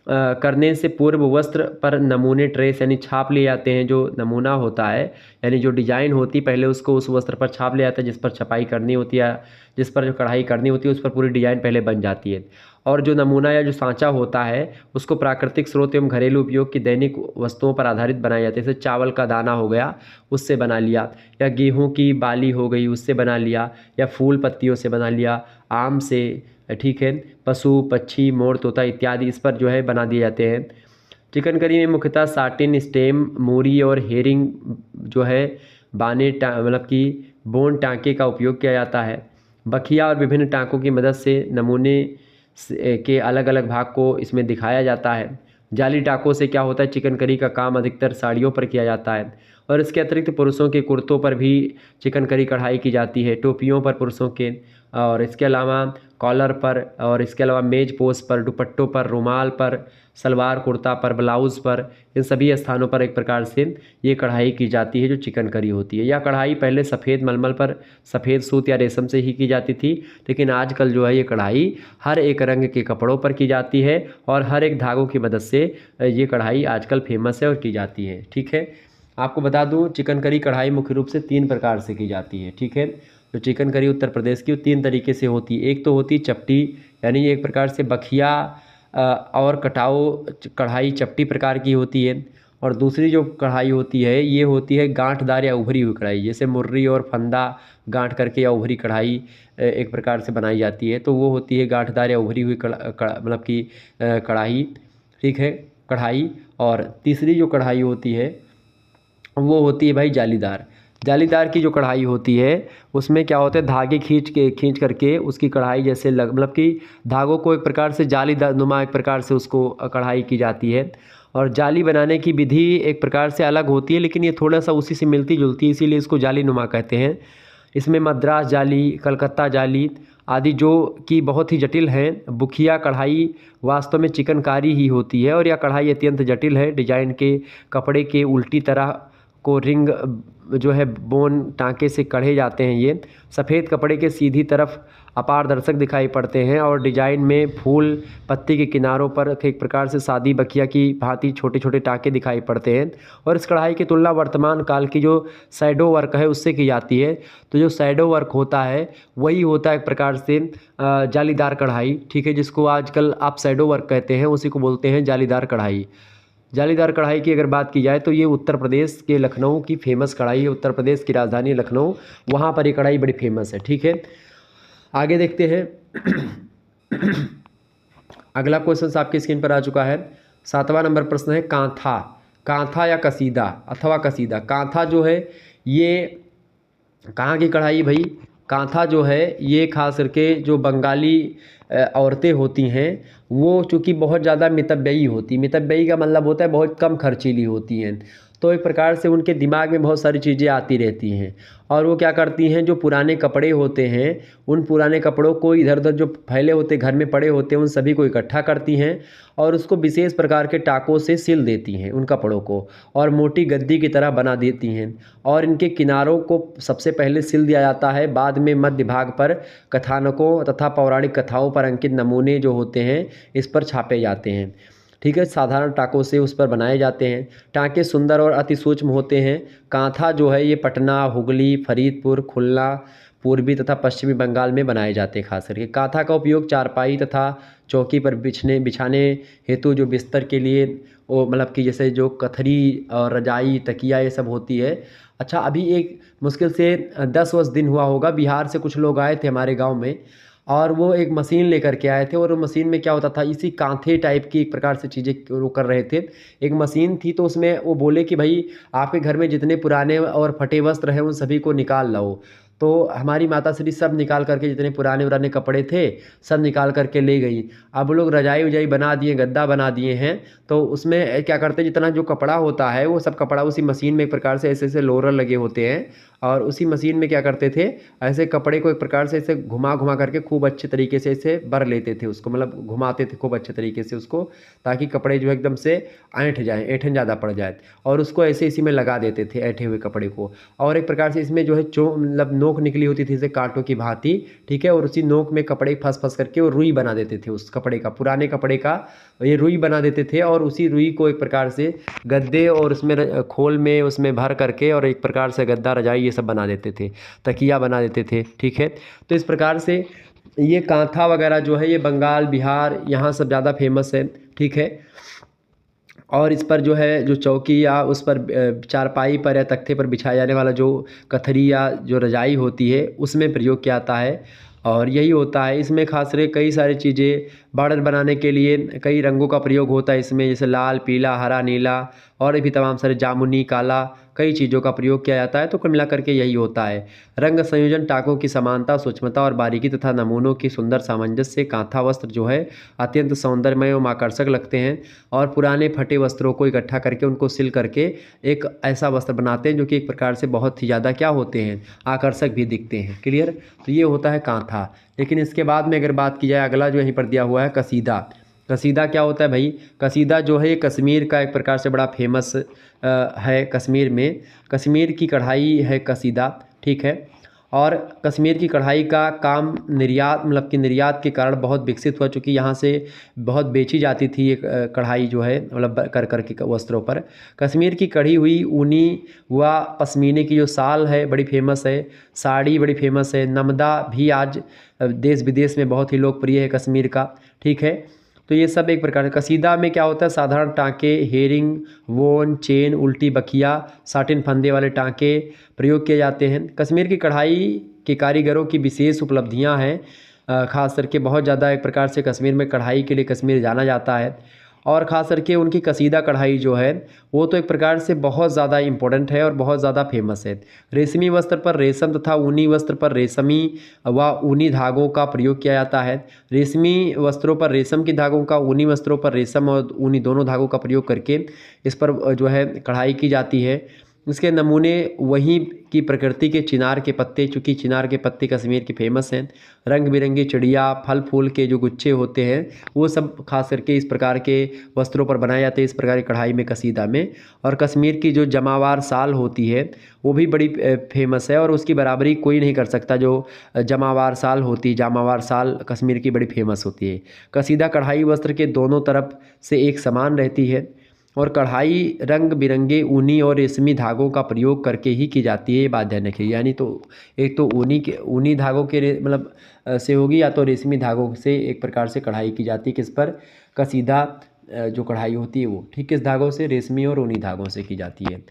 करने से पूर्व वस्त्र पर नमूने ट्रेस यानी छाप लिए जाते हैं। जो नमूना होता है यानी जो डिज़ाइन होती पहले उसको उस वस्त्र पर छाप लिया जाता है जिस पर छपाई करनी होती है, जिस पर जो कढ़ाई करनी होती है उस पर पूरी डिज़ाइन पहले बन जाती है। और जो नमूना या जो सांचा होता है उसको प्राकृतिक स्रोत एवं घरेलू उपयोग की दैनिक वस्तुओं पर आधारित बनाया जाता है। जैसे चावल का दाना हो गया उससे बना लिया, या गेहूँ की बाली हो गई उससे बना लिया, या फूल पत्तियों से बना लिया, आम से, ठीक है, पशु पक्षी मोर तोता इत्यादि इस पर जो है बना दिए जाते हैं। चिकन करी में मुख्यतः साटिन, स्टेम, मूरी और हेरिंग जो है बाने मतलब कि बोन टाँके का उपयोग किया जाता है। बखिया और विभिन्न टाँकों की मदद से नमूने के अलग अलग भाग को इसमें दिखाया जाता है। जाली टाँकों से क्या होता है, चिकन करी का काम अधिकतर साड़ियों पर किया जाता है और इसके अतिरिक्त पुरुषों के कुर्तों पर भी चिकन करी कढ़ाई की जाती है, टोपियों पर पुरुषों के, और इसके अलावा कॉलर पर, और इसके अलावा मेज पोस्ट पर, दुपट्टों पर, रुमाल पर, सलवार कुर्ता पर, ब्लाउज़ पर, इन सभी स्थानों पर एक प्रकार से ये कढ़ाई की जाती है जो चिकन करी होती है। यह कढ़ाई पहले सफ़ेद मलमल पर सफ़ेद सूत या रेशम से ही की जाती थी, लेकिन आजकल जो है ये कढ़ाई हर एक रंग के कपड़ों पर की जाती है और हर एक धागों की मदद से ये कढ़ाई आजकल फेमस है और की जाती है। ठीक है, आपको बता दूं चिकन करी कढ़ाई मुख्य रूप से 3 प्रकार से की जाती है। ठीक है, जो चिकन करी उत्तर प्रदेश की वो 3 तरीके से होती है। एक तो होती चपटी, यानी एक प्रकार से बखिया और कटाओ कढ़ाई चपटी प्रकार की होती है। और दूसरी जो कढ़ाई होती है ये होती है गांठदार या उभरी हुई कढ़ाई, जैसे मुर्री और फंदा गांठ करके या उभरी कढ़ाई एक प्रकार से बनाई जाती है, तो वो होती है गांठदार या उभरी हुई मतलब कि कढ़ाई। ठीक है, कढ़ाई। और तीसरी जो कढ़ाई होती है वो होती है भाई जालीदार। जालीदार की जो कढ़ाई होती है उसमें क्या होता है, धागे खींच करके उसकी कढ़ाई जैसे मतलब कि धागों को एक प्रकार से जालीदार नुमा एक प्रकार से उसको कढ़ाई की जाती है। और जाली बनाने की विधि एक प्रकार से अलग होती है, लेकिन ये थोड़ा सा उसी से मिलती जुलती है, इसीलिए इसको जाली नुमा कहते हैं। इसमें मद्रास जाली, कलकत्ता जाली आदि जो कि बहुत ही जटिल हैं। बुखिया कढ़ाई वास्तव में चिकनकारी ही होती है और यह कढ़ाई अत्यंत जटिल है। डिजाइन के कपड़े के उल्टी तरह को रिंग जो है बोन टाँके से कढ़े जाते हैं। ये सफ़ेद कपड़े के सीधी तरफ अपारदर्शक दिखाई पड़ते हैं और डिजाइन में फूल पत्ती के किनारों पर एक प्रकार से सादी बखिया की भांति छोटे छोटे टाँके दिखाई पड़ते हैं। और इस कढ़ाई की तुलना वर्तमान काल की जो शैडो वर्क है उससे की जाती है। तो जो शैडो वर्क होता है वही होता है एक प्रकार से जालीदार कढ़ाई, ठीक है, जिसको आजकल आप शैडो वर्क कहते हैं, उसी को बोलते हैं जालीदार कढ़ाई। जालीदार कढ़ाई की अगर बात की जाए तो ये उत्तर प्रदेश के लखनऊ की फेमस कढ़ाई है। उत्तर प्रदेश की राजधानी लखनऊ, वहाँ पर ये कढ़ाई बड़ी फेमस है, ठीक है। आगे देखते हैं। अगला क्वेश्चन आपकी स्क्रीन पर आ चुका है। 7वां नंबर प्रश्न है कांथा। कांथा या कसीदा अथवा कसीदा। कांथा जो है ये कहाँ की कढ़ाई भाई? कांथा जो है ये खास करके जो बंगाली औरतें होती हैं वो चूँकि बहुत ज़्यादा मितव्ययी होती। मितव्ययी का मतलब होता है बहुत कम खर्चीली होती हैं। तो एक प्रकार से उनके दिमाग में बहुत सारी चीज़ें आती रहती हैं और वो क्या करती हैं, जो पुराने कपड़े होते हैं उन पुराने कपड़ों को इधर उधर जो फैले होते घर में पड़े होते हैं उन सभी को इकट्ठा करती हैं और उसको विशेष प्रकार के टाकों से सिल देती हैं उन कपड़ों को और मोटी गद्दी की तरह बना देती हैं। और इनके किनारों को सबसे पहले सिल दिया जाता है, बाद में मध्य भाग पर कथानकों तथा पौराणिक कथाओं पर अंकित नमूने जो होते हैं इस पर छापे जाते हैं, ठीक है। साधारण टाँकों से उस पर बनाए जाते हैं। टाँके सुंदर और अति सूक्ष्म होते हैं। कांथा जो है ये पटना, हुगली, फरीदपुर, खुलना, पूर्वी तथा पश्चिमी बंगाल में बनाए जाते हैं। खास करके कांथा का उपयोग चारपाई तथा चौकी पर बिछाने हेतु जो बिस्तर के लिए वो मतलब कि जैसे जो कथरी और रजाई तकिया ये सब होती है। अच्छा, अभी एक मुश्किल से 10 दिन हुआ होगा, बिहार से कुछ लोग आए थे हमारे गाँव में और वो एक मशीन लेकर के आए थे और वो मशीन में क्या होता था, इसी कांथे टाइप की एक प्रकार से चीज़ें वो कर रहे थे। एक मशीन थी तो उसमें वो बोले कि भाई आपके घर में जितने पुराने और फटे वस्त्र हैं उन सभी को निकाल लाओ। तो हमारी माता श्री सब निकाल करके जितने पुराने कपड़े थे सब निकाल करके ले गई। अब वो लोग रजाई वजाई बना दिए, गद्दा बना दिए हैं। तो उसमें क्या करते हैं, जितना जो कपड़ा होता है वो सब कपड़ा उसी मशीन में एक प्रकार से ऐसे ऐसे लोरल लगे होते हैं और उसी मशीन में क्या करते थे, ऐसे कपड़े को एक प्रकार से ऐसे घुमा घुमा करके खूब अच्छे तरीके से ऐसे भर लेते थे उसको, मतलब घुमाते थे खूब अच्छे तरीके से उसको, ताकि कपड़े जो एकदम से ऐंठ जाएँ, ऐंठन ज़्यादा पड़ जाए और उसको ऐसे इसी में लगा देते थे ऐंठे हुए कपड़े को। और एक प्रकार से इसमें जो है मतलब नोक निकली होती थी जैसे कांटों की भांति, ठीक है। और उसी नोक में कपड़े फंस फंस करके वो रुई बना देते थे उस कपड़े का, पुराने कपड़े का ये रुई बना देते थे और उसी रुई को एक प्रकार से गद्दे और उसमें खोल में उसमें भर करके और एक प्रकार से गद्दा रजाई ये सब बना देते थे, तकिया बना देते थे, ठीक है। तो इस प्रकार से ये कांथा वगैरह जो है ये बंगाल, बिहार यहाँ सब ज़्यादा फेमस है, ठीक है। और इस पर जो है जो चौकी या उस पर चारपाई पर या तख्ते पर बिछाया जाने वाला जो कथरी या जो रजाई होती है उसमें प्रयोग किया जाता है और यही होता है। इसमें खास करके कई सारी चीज़ें बॉर्डर बनाने के लिए कई रंगों का प्रयोग होता है इसमें, जैसे लाल, पीला, हरा, नीला और भी तमाम सारे जामुनी, काला, कई चीज़ों का प्रयोग किया जाता है। तो कुल मिलाकर के यही होता है। रंग संयोजन, टाकों की समानता, सूक्ष्मता और बारीकी तथा नमूनों की सुंदर सामंजस्य से कांथा वस्त्र जो है अत्यंत सौंदर्यमय एवं आकर्षक लगते हैं और पुराने फटे वस्त्रों को इकट्ठा करके उनको सिल करके एक ऐसा वस्त्र बनाते हैं जो कि एक प्रकार से बहुत ही ज़्यादा क्या होते हैं, आकर्षक भी दिखते हैं। क्लियर? तो ये होता है कांथा। लेकिन इसके बाद में अगर बात की जाए, अगला जो यहीं पर दिया हुआ है कसीदा। कसीदा क्या होता है भाई? कसीदा जो है कश्मीर का एक प्रकार से बड़ा फेमस है। कश्मीर में कश्मीर की कढ़ाई है कसीदा, ठीक है। और कश्मीर की कढ़ाई का काम निर्यात मतलब कि निर्यात के कारण बहुत विकसित हुआ, चूँकि यहाँ से बहुत बेची जाती थी ये कढ़ाई जो है मतलब कर के वस्त्रों पर। कश्मीर की कढ़ी हुई ऊनी व पश्मीने की जो शाल है बड़ी फेमस है, साड़ी बड़ी फेमस है। नमदा भी आज देश विदेश में बहुत ही लोकप्रिय है कश्मीर का, ठीक है। तो ये सब एक प्रकार कसीदा में क्या होता है, साधारण टाँके, हेरिंग, वोन, चेन, उल्टी बखिया, साटिन फंदे वाले टाँके प्रयोग किए जाते हैं। कश्मीर की कढ़ाई के कारीगरों की विशेष उपलब्धियां हैं। ख़ास करके बहुत ज़्यादा एक प्रकार से कश्मीर में कढ़ाई के लिए कश्मीर जाना जाता है और ख़ास करके उनकी कसीदा कढ़ाई जो है वो तो एक प्रकार से बहुत ज़्यादा इम्पोर्टेंट है और बहुत ज़्यादा फेमस है। रेशमी वस्त्र पर रेशम तथा ऊनी वस्त्र पर रेशमी व ऊनी धागों का प्रयोग किया जाता है। रेशमी वस्त्रों पर रेशम की धागों का, ऊनी वस्त्रों पर रेशम और ऊनी दोनों धागों का प्रयोग करके इस पर जो है कढ़ाई की जाती है। उसके नमूने वहीं की प्रकृति के चिनार के पत्ते, चूँकि चिनार के पत्ते कश्मीर के फेमस हैं, रंग बिरंगी चिड़िया, फल फूल के जो गुच्छे होते हैं वो सब खास करके इस प्रकार के वस्त्रों पर बनाए जाते हैं, इस प्रकार की कढ़ाई में, कसीदा में। और कश्मीर की जो जमावार साल होती है वो भी बड़ी फेमस है और उसकी बराबरी कोई नहीं कर सकता। जो जमावार साल होती, जामावार साल कश्मीर की बड़ी फेमस होती है। कसीदा कढ़ाई वस्त्र के दोनों तरफ से एक समान रहती है और कढ़ाई रंग बिरंगे ऊनी और रेशमी धागों का प्रयोग करके ही की जाती है, ये बात ध्यान रखिए। यानी तो एक तो ऊनी धागों के मतलब से होगी, या तो रेशमी धागों से एक प्रकार से कढ़ाई की जाती है। किस पर? कसीदा जो कढ़ाई होती है वो, ठीक, किस धागों से? रेशमी और ऊनी धागों से की जाती है।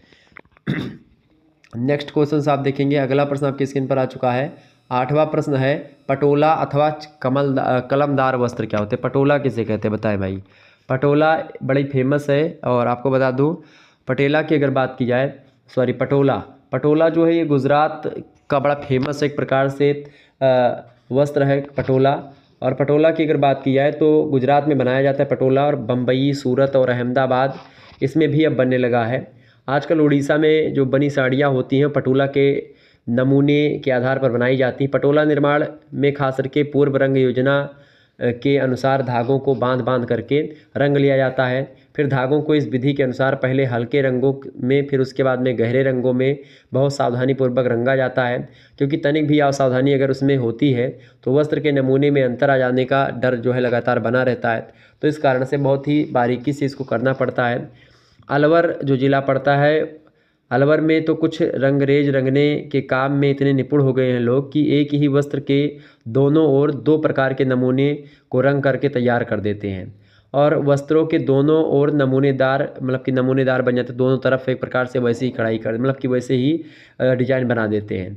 नेक्स्ट क्वेश्चन आप देखेंगे। अगला प्रश्न आपके स्क्रीन पर आ चुका है। 8वां प्रश्न है, पटोला अथवा कलमदार वस्त्र क्या होते हैं? पटोला किसे कहते हैं बताएं भाई। पटोला बड़ी फेमस है और आपको बता दूं, पटेला की अगर बात की जाए, पटोला जो है ये गुजरात का बड़ा फेमस एक प्रकार से वस्त्र है पटोला। और पटोला की अगर बात की जाए तो गुजरात में बनाया जाता है पटोला, और बम्बई, सूरत और अहमदाबाद इसमें भी अब बनने लगा है। आजकल उड़ीसा में जो बनी साड़ियाँ होती हैं पटोला के नमूने के आधार पर बनाई जाती हैं। पटोला निर्माण में खास करके पूर्व रंग योजना के अनुसार धागों को बांध करके रंग लिया जाता है। फिर धागों को इस विधि के अनुसार पहले हल्के रंगों में, फिर उसके बाद में गहरे रंगों में बहुत सावधानी पूर्वक रंगा जाता है, क्योंकि तनिक भी असावधानी अगर उसमें होती है तो वस्त्र के नमूने में अंतर आ जाने का डर जो है लगातार बना रहता है। तो इस कारण से बहुत ही बारीकी से इसको करना पड़ता है। अलवर जो ज़िला पड़ता है, अलवर में तो कुछ रंगरेज रंगने के काम में इतने निपुण हो गए हैं लोग कि एक ही वस्त्र के दोनों ओर 2 प्रकार के नमूने को रंग करके तैयार कर देते हैं। और वस्त्रों के दोनों ओर नमूनेदार, मतलब कि नमूनेदार बन जाते हैं, दोनों तरफ एक प्रकार से वैसे ही कढ़ाई कर, मतलब कि वैसे ही डिजाइन बना देते हैं।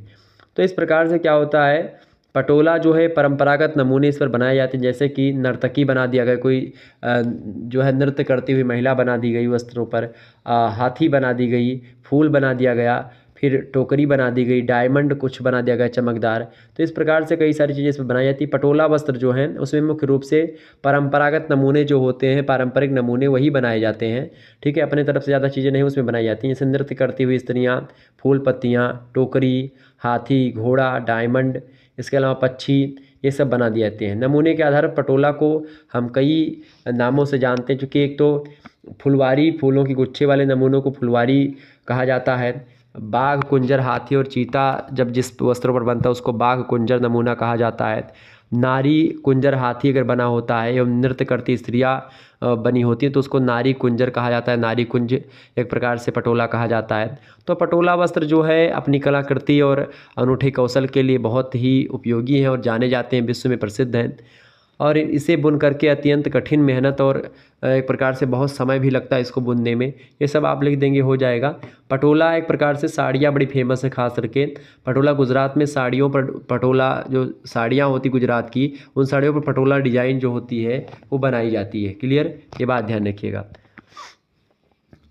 तो इस प्रकार से क्या होता है, पटोला जो है परंपरागत नमूने इस पर बनाए जाते हैं, जैसे कि नर्तकी बना दिया गया, कोई जो है नृत्य करती हुई महिला बना दी गई वस्त्रों पर, हाथी बना दी गई, फूल बना दिया गया, फिर टोकरी बना दी गई, डायमंड कुछ बना दिया गया चमकदार। तो इस प्रकार से कई सारी चीज़ें इस पर बनाई जाती है। पटोला वस्त्र जो है उसमें मुख्य रूप से परंपरागत नमूने जो होते हैं, पारंपरिक नमूने वही बनाए जाते हैं, ठीक है। अपने तरफ से ज़्यादा चीज़ें नहीं उसमें बनाई जाती हैं, जैसे नृत्य करती हुई स्त्रियाँ, फूल पत्तियाँ, टोकरी, हाथी, घोड़ा, डायमंड, इसके अलावा पक्षी, ये सब बना दिए जाते हैं। नमूने के आधार पर पटोला को हम कई नामों से जानते हैं, चूँकि एक तो फुलवारी, फूलों की गुच्छे वाले नमूनों को फुलवारी कहा जाता है। बाघ, कुंजर, हाथी और चीता जब जिस वस्त्रों पर बनता है उसको बाघ कुंजर नमूना कहा जाता है। नारी कुंजर हाथी अगर बना होता है एवं नृत्य करती स्त्रियाँ बनी होती हैं तो उसको नारी कुंजर कहा जाता है, नारी कुंज एक प्रकार से पटोला कहा जाता है। तो पटोला वस्त्र जो है अपनी कलाकृति और अनूठे कौशल के लिए बहुत ही उपयोगी हैं और जाने जाते हैं, विश्व में प्रसिद्ध हैं। और इसे बुन करके अत्यंत कठिन मेहनत और एक प्रकार से बहुत समय भी लगता है इसको बुनने में, ये सब आप लिख देंगे हो जाएगा। पटोला एक प्रकार से साड़ियाँ बड़ी फेमस है, खास करके पटोला गुजरात में साड़ियों पर, पटोला जो साड़ियाँ होती गुजरात की, उन साड़ियों पर पटोला डिजाइन जो होती है वो बनाई जाती है। क्लियर, ये बात ध्यान रखिएगा।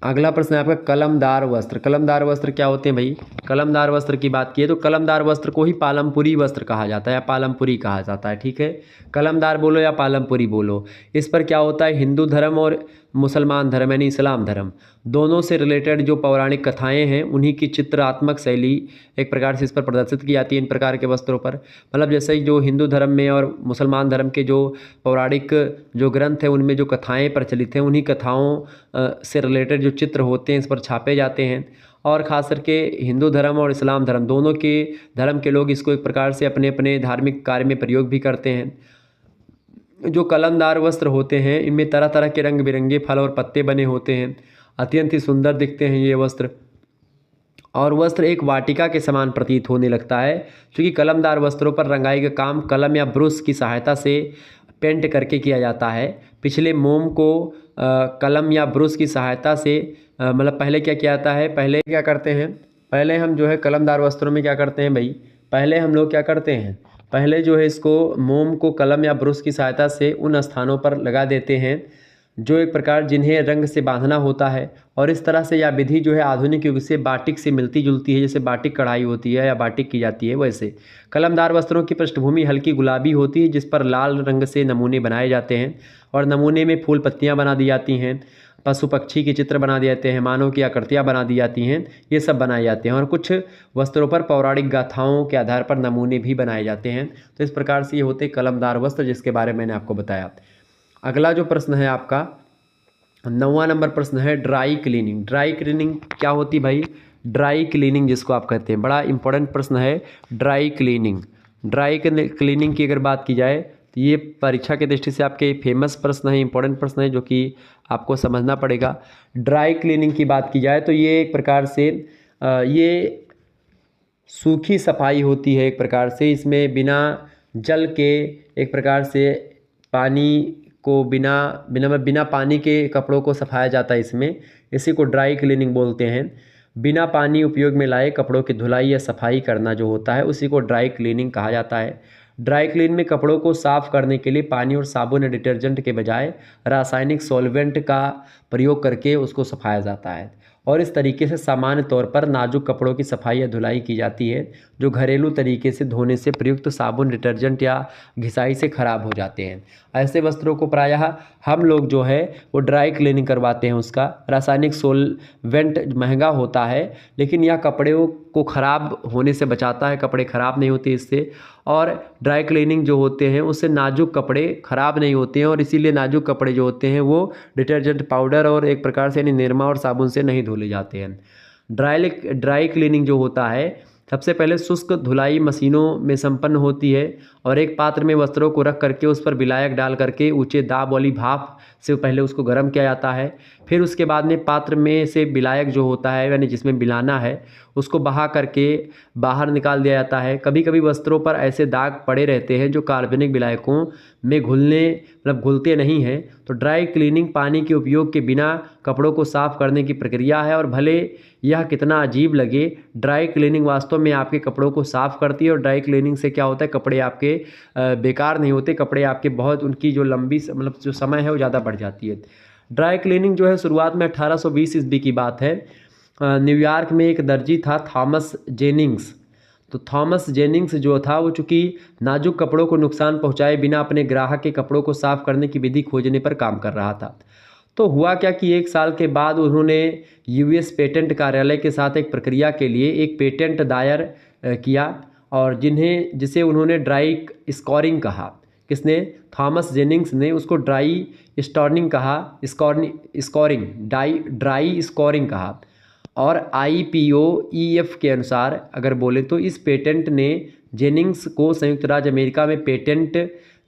अगला प्रश्न है आपका कलमदार वस्त्र। कलमदार वस्त्र क्या होते हैं भाई? कलमदार वस्त्र की बात की है तो कलमदार वस्त्र को ही पालमपुरी वस्त्र कहा जाता है या पालमपुरी कहा जाता है, ठीक है। कलमदार बोलो या पालमपुरी बोलो, इस पर क्या होता है, हिंदू धर्म और मुसलमान धर्म यानी इस्लाम धर्म दोनों से रिलेटेड जो पौराणिक कथाएं हैं उन्हीं की चित्रात्मक शैली एक प्रकार से इस पर प्रदर्शित की जाती है इन प्रकार के वस्त्रों पर। मतलब जैसे जो हिंदू धर्म में और मुसलमान धर्म के जो पौराणिक जो ग्रंथ हैं उनमें जो कथाएं प्रचलित हैं उन्हीं कथाओं से रिलेटेड जो चित्र होते हैं इस पर छापे जाते हैं। और ख़ास करके हिंदू धर्म और इस्लाम धर्म दोनों के धर्म के लोग इसको एक प्रकार से अपने अपने धार्मिक कार्य में प्रयोग भी करते हैं। जो कलमदार वस्त्र होते हैं इनमें तरह तरह के रंग बिरंगे फल और पत्ते बने होते हैं, अत्यंत ही सुंदर दिखते हैं ये वस्त्र। और वस्त्र एक वाटिका के समान प्रतीत होने लगता है, क्योंकि कलमदार वस्त्रों पर रंगाई का काम कलम या ब्रश की सहायता से पेंट करके किया जाता है। पिछले मोम को कलम या ब्रश की सहायता से मतलब पहले क्या किया जाता है, पहले क्या करते हैं, पहले हम जो है कलमदार वस्त्रों में क्या करते हैं भाई, पहले हम लोग क्या करते हैं, पहले जो है इसको मोम को कलम या ब्रश की सहायता से उन स्थानों पर लगा देते हैं जो एक प्रकार जिन्हें रंग से बांधना होता है। और इस तरह से यह विधि जो है आधुनिक युग से बाटिक से मिलती जुलती है, जैसे बाटिक कढ़ाई होती है या बाटिक की जाती है वैसे। कलमदार वस्त्रों की पृष्ठभूमि हल्की गुलाबी होती है जिस पर लाल रंग से नमूने बनाए जाते हैं और नमूने में फूल पत्तियां बना दी जाती हैं। पशु पक्षी के चित्र बना दिए जाते हैं, मानव की आकृतियाँ बना दी जाती हैं, ये सब बनाए जाते हैं। और कुछ वस्त्रों पर पौराणिक गाथाओं के आधार पर नमूने भी बनाए जाते हैं। तो इस प्रकार से ये होते कलमदार वस्त्र, जिसके बारे में मैंने आपको बताया। अगला जो प्रश्न है आपका 9वां नंबर प्रश्न है ड्राई क्लीनिंग। ड्राई क्लीनिंग क्या होती भाई? ड्राई क्लीनिंग जिसको आप कहते हैं, बड़ा इंपॉर्टेंट प्रश्न है ड्राई क्लीनिंग। ड्राई क्लीनिंग की अगर बात की जाए तो ये परीक्षा की दृष्टि से आपके फेमस प्रश्न है, इंपॉर्टेंट प्रश्न है, जो कि आपको समझना पड़ेगा। ड्राई क्लीनिंग की बात की जाए तो ये एक प्रकार से ये सूखी सफाई होती है एक प्रकार से। इसमें बिना जल के एक प्रकार से पानी को बिना पानी के कपड़ों को सफाया जाता है इसमें, इसी को ड्राई क्लीनिंग बोलते हैं। बिना पानी उपयोग में लाए कपड़ों की धुलाई या सफाई करना जो होता है उसी को ड्राई क्लीनिंग कहा जाता है। ड्राई क्लीन में कपड़ों को साफ़ करने के लिए पानी और साबुन या डिटर्जेंट के बजाय रासायनिक सॉल्वेंट का प्रयोग करके उसको सफाया जाता है। और इस तरीके से सामान्य तौर पर नाजुक कपड़ों की सफाई या धुलाई की जाती है जो घरेलू तरीके से धोने से प्रयुक्त साबुन, डिटर्जेंट या घिसाई से ख़राब हो जाते हैं। ऐसे वस्त्रों को प्रायः हम लोग जो है वो ड्राई क्लीनिंग करवाते हैं। उसका रासायनिक सोलवेंट महंगा होता है, लेकिन यह कपड़ों को ख़राब होने से बचाता है, कपड़े ख़राब नहीं होते इससे। और ड्राई क्लीनिंग जो होते हैं उससे नाजुक कपड़े ख़राब नहीं होते हैं, और इसीलिए नाजुक कपड़े जो होते हैं वो डिटर्जेंट पाउडर और एक प्रकार से यानी निरमा और साबुन से नहीं धुले जाते हैं। ड्राई क्लीनिंग जो होता है सबसे पहले शुष्क धुलाई मशीनों में संपन्न होती है, और एक पात्र में वस्त्रों को रख करके उस पर विलायक डाल करके ऊंचे दाब वाली भाप से पहले उसको गर्म किया जाता है। फिर उसके बाद में पात्र में से विलायक जो होता है यानी जिसमें मिलाना है उसको बहा करके बाहर निकाल दिया जाता है। कभी कभी वस्त्रों पर ऐसे दाग पड़े रहते हैं जो कार्बनिक विलायकों में घुलते नहीं हैं। तो ड्राई क्लीनिंग पानी के उपयोग के बिना कपड़ों को साफ़ करने की प्रक्रिया है, और भले यह कितना अजीब लगे, ड्राई क्लीनिंग वास्तव में आपके कपड़ों को साफ़ करती है। और ड्राई क्लीनिंग से क्या होता है, कपड़े आपके बेकार नहीं होते, कपड़े आपके बहुत उनकी जो लंबी जो समय है वो ज़्यादा बढ़ जाती है। ड्राई क्लीनिंग जो है शुरुआत में 1820 ईस्वी की बात है। न्यूयॉर्क में एक दर्जी था थॉमस जेनिंग्स। तो थॉमस जेनिंग्स जो था वो चूँकि नाजुक कपड़ों को नुकसान पहुंचाए बिना अपने ग्राहक के कपड़ों को साफ़ करने की विधि खोजने पर काम कर रहा था। तो हुआ क्या कि 1 साल के बाद उन्होंने यूएस पेटेंट कार्यालय के साथ एक प्रक्रिया के लिए एक पेटेंट दायर किया, और जिसे उन्होंने ड्राई स्कोरिंग कहा। किसने? थॉमस जेनिंग्स ने उसको ड्राई स्टॉर्निंग कहा, ड्राई स्कोरिंग कहा। और IPOEF के अनुसार अगर बोले तो इस पेटेंट ने जेनिंग्स को संयुक्त राज्य अमेरिका में पेटेंट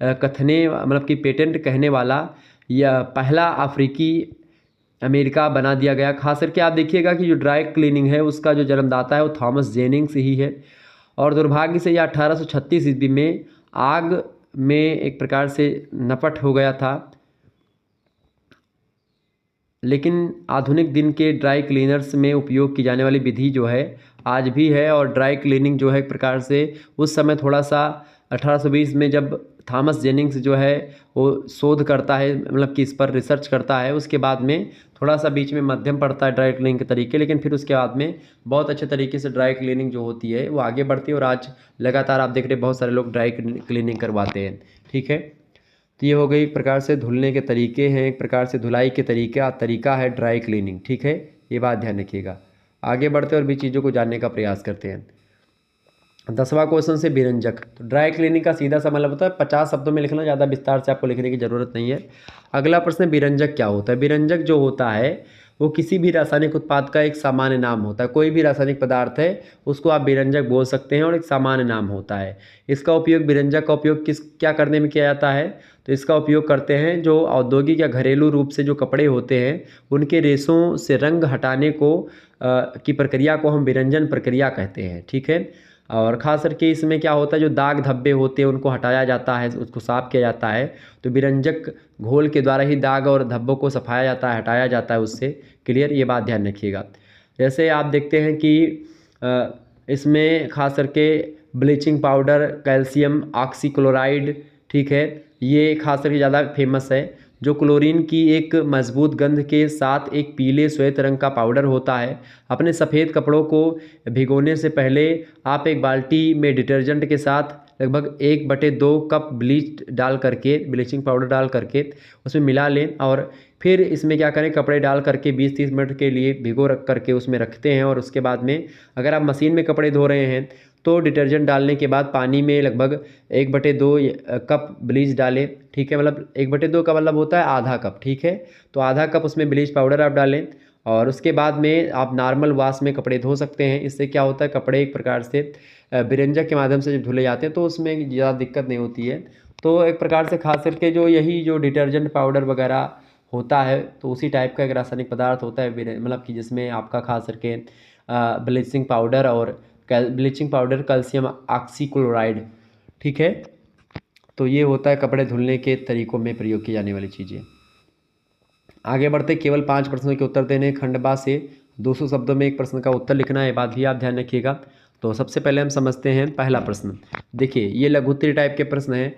कहने वाला या पहला अफ्रीकी अमेरिका बना दिया गया। खास करके आप देखिएगा कि जो ड्राई क्लीनिंग है उसका जो जन्मदाता है वो थॉमस जेनिंग्स ही है। और दुर्भाग्य से यह 1836 ईस्वी में आग में एक प्रकार से नपट हो गया था। लेकिन आधुनिक दिन के ड्राई क्लीनर्स में उपयोग की जाने वाली विधि जो है आज भी है। और ड्राई क्लीनिंग जो है एक प्रकार से उस समय थोड़ा सा 1820 में जब थॉमस जेनिंग्स जो है वो शोध करता है, कि इस पर रिसर्च करता है, उसके बाद में थोड़ा सा बीच में मध्यम पड़ता है ड्राई क्लीनिंग के तरीके, लेकिन फिर उसके बाद में बहुत अच्छे तरीके से ड्राई क्लीनिंग जो होती है वो आगे बढ़ती है। और आज लगातार आप देख रहे हैं बहुत सारे लोग ड्राई क्लीनिंग करवाते हैं। ठीक है, तो ये हो गई एक प्रकार से धुलने के तरीके हैं, एक प्रकार से धुलाई के तरीका है ड्राई क्लीनिंग। ठीक है, ये बात ध्यान रखिएगा। आगे बढ़ते और भी चीज़ों को जानने का प्रयास करते हैं। 10वां क्वेश्चन से विरंजक। तो ड्राई क्लीनिंग का सीधा सा मतलब होता है 50 शब्दों में लिखना, ज़्यादा विस्तार से आपको लिखने की ज़रूरत नहीं है। अगला प्रश्न, विरंजक क्या होता है? विरंजक जो होता है वो किसी भी रासायनिक उत्पाद का एक सामान्य नाम होता है। कोई भी रासायनिक पदार्थ है उसको आप विरंजक बोल सकते हैं और एक सामान्य नाम होता है। इसका उपयोग, विरंजक का उपयोग क्या करने में किया जाता है? तो इसका उपयोग करते हैं जो औद्योगिक या घरेलू रूप से जो कपड़े होते हैं उनके रेशों से रंग हटाने की प्रक्रिया को हम विरंजन प्रक्रिया कहते हैं। ठीक है, और ख़ास करके इसमें क्या होता है, जो दाग धब्बे होते हैं उनको हटाया जाता है, उसको साफ़ किया जाता है। तो विरंजक घोल के द्वारा ही दाग और धब्बों को सफाया जाता है, हटाया जाता है उससे। क्लियर, ये बात ध्यान रखिएगा। जैसे आप देखते हैं कि इसमें ख़ास करके ब्लीचिंग पाउडर, कैल्शियम ऑक्सीक्लोराइड, ठीक है, ये खास करके ज़्यादा फेमस है। जो क्लोरीन की एक मजबूत गंध के साथ एक पीले श्वेत रंग का पाउडर होता है। अपने सफ़ेद कपड़ों को भिगोने से पहले आप एक बाल्टी में डिटर्जेंट के साथ लगभग 1/2 कप ब्लीचिंग पाउडर डाल करके उसमें मिला लें और फिर इसमें क्या करें, कपड़े डाल करके 20-30 मिनट के लिए भिगो रख करके उसमें रखते हैं। और उसके बाद में अगर आप मशीन में कपड़े धो रहे हैं तो डिटर्जेंट डालने के बाद पानी में लगभग 1/2 कप ब्लीच डालें, ठीक है। मतलब 1/2 का मतलब होता है आधा कप, ठीक है। तो आधा कप उसमें ब्लीच पाउडर आप डालें और उसके बाद में आप नॉर्मल वॉश में कपड़े धो सकते हैं। इससे क्या होता है, कपड़े एक प्रकार से बिरेंजा के माध्यम से जब धुले जाते हैं तो उसमें ज़्यादा दिक्कत नहीं होती है। तो एक प्रकार से खास करके जो डिटर्जेंट पाउडर वगैरह होता है तो उसी टाइप का एक रासायनिक पदार्थ होता है, मतलब कि जिसमें आपका खास करके ब्लीचिंग पाउडर कैल्शियम ऑक्सीक्लोराइड, ठीक है। तो ये होता है कपड़े धुलने के तरीकों में प्रयोग की जाने वाली चीज़ें। आगे बढ़ते, केवल 5 प्रश्नों के उत्तर देने, खंडवा से 200 शब्दों में एक प्रश्न का उत्तर लिखना है, बात भी आप ध्यान रखिएगा। तो सबसे पहले हम समझते हैं पहला प्रश्न। देखिए ये लघुत्तरीय टाइप के प्रश्न हैं।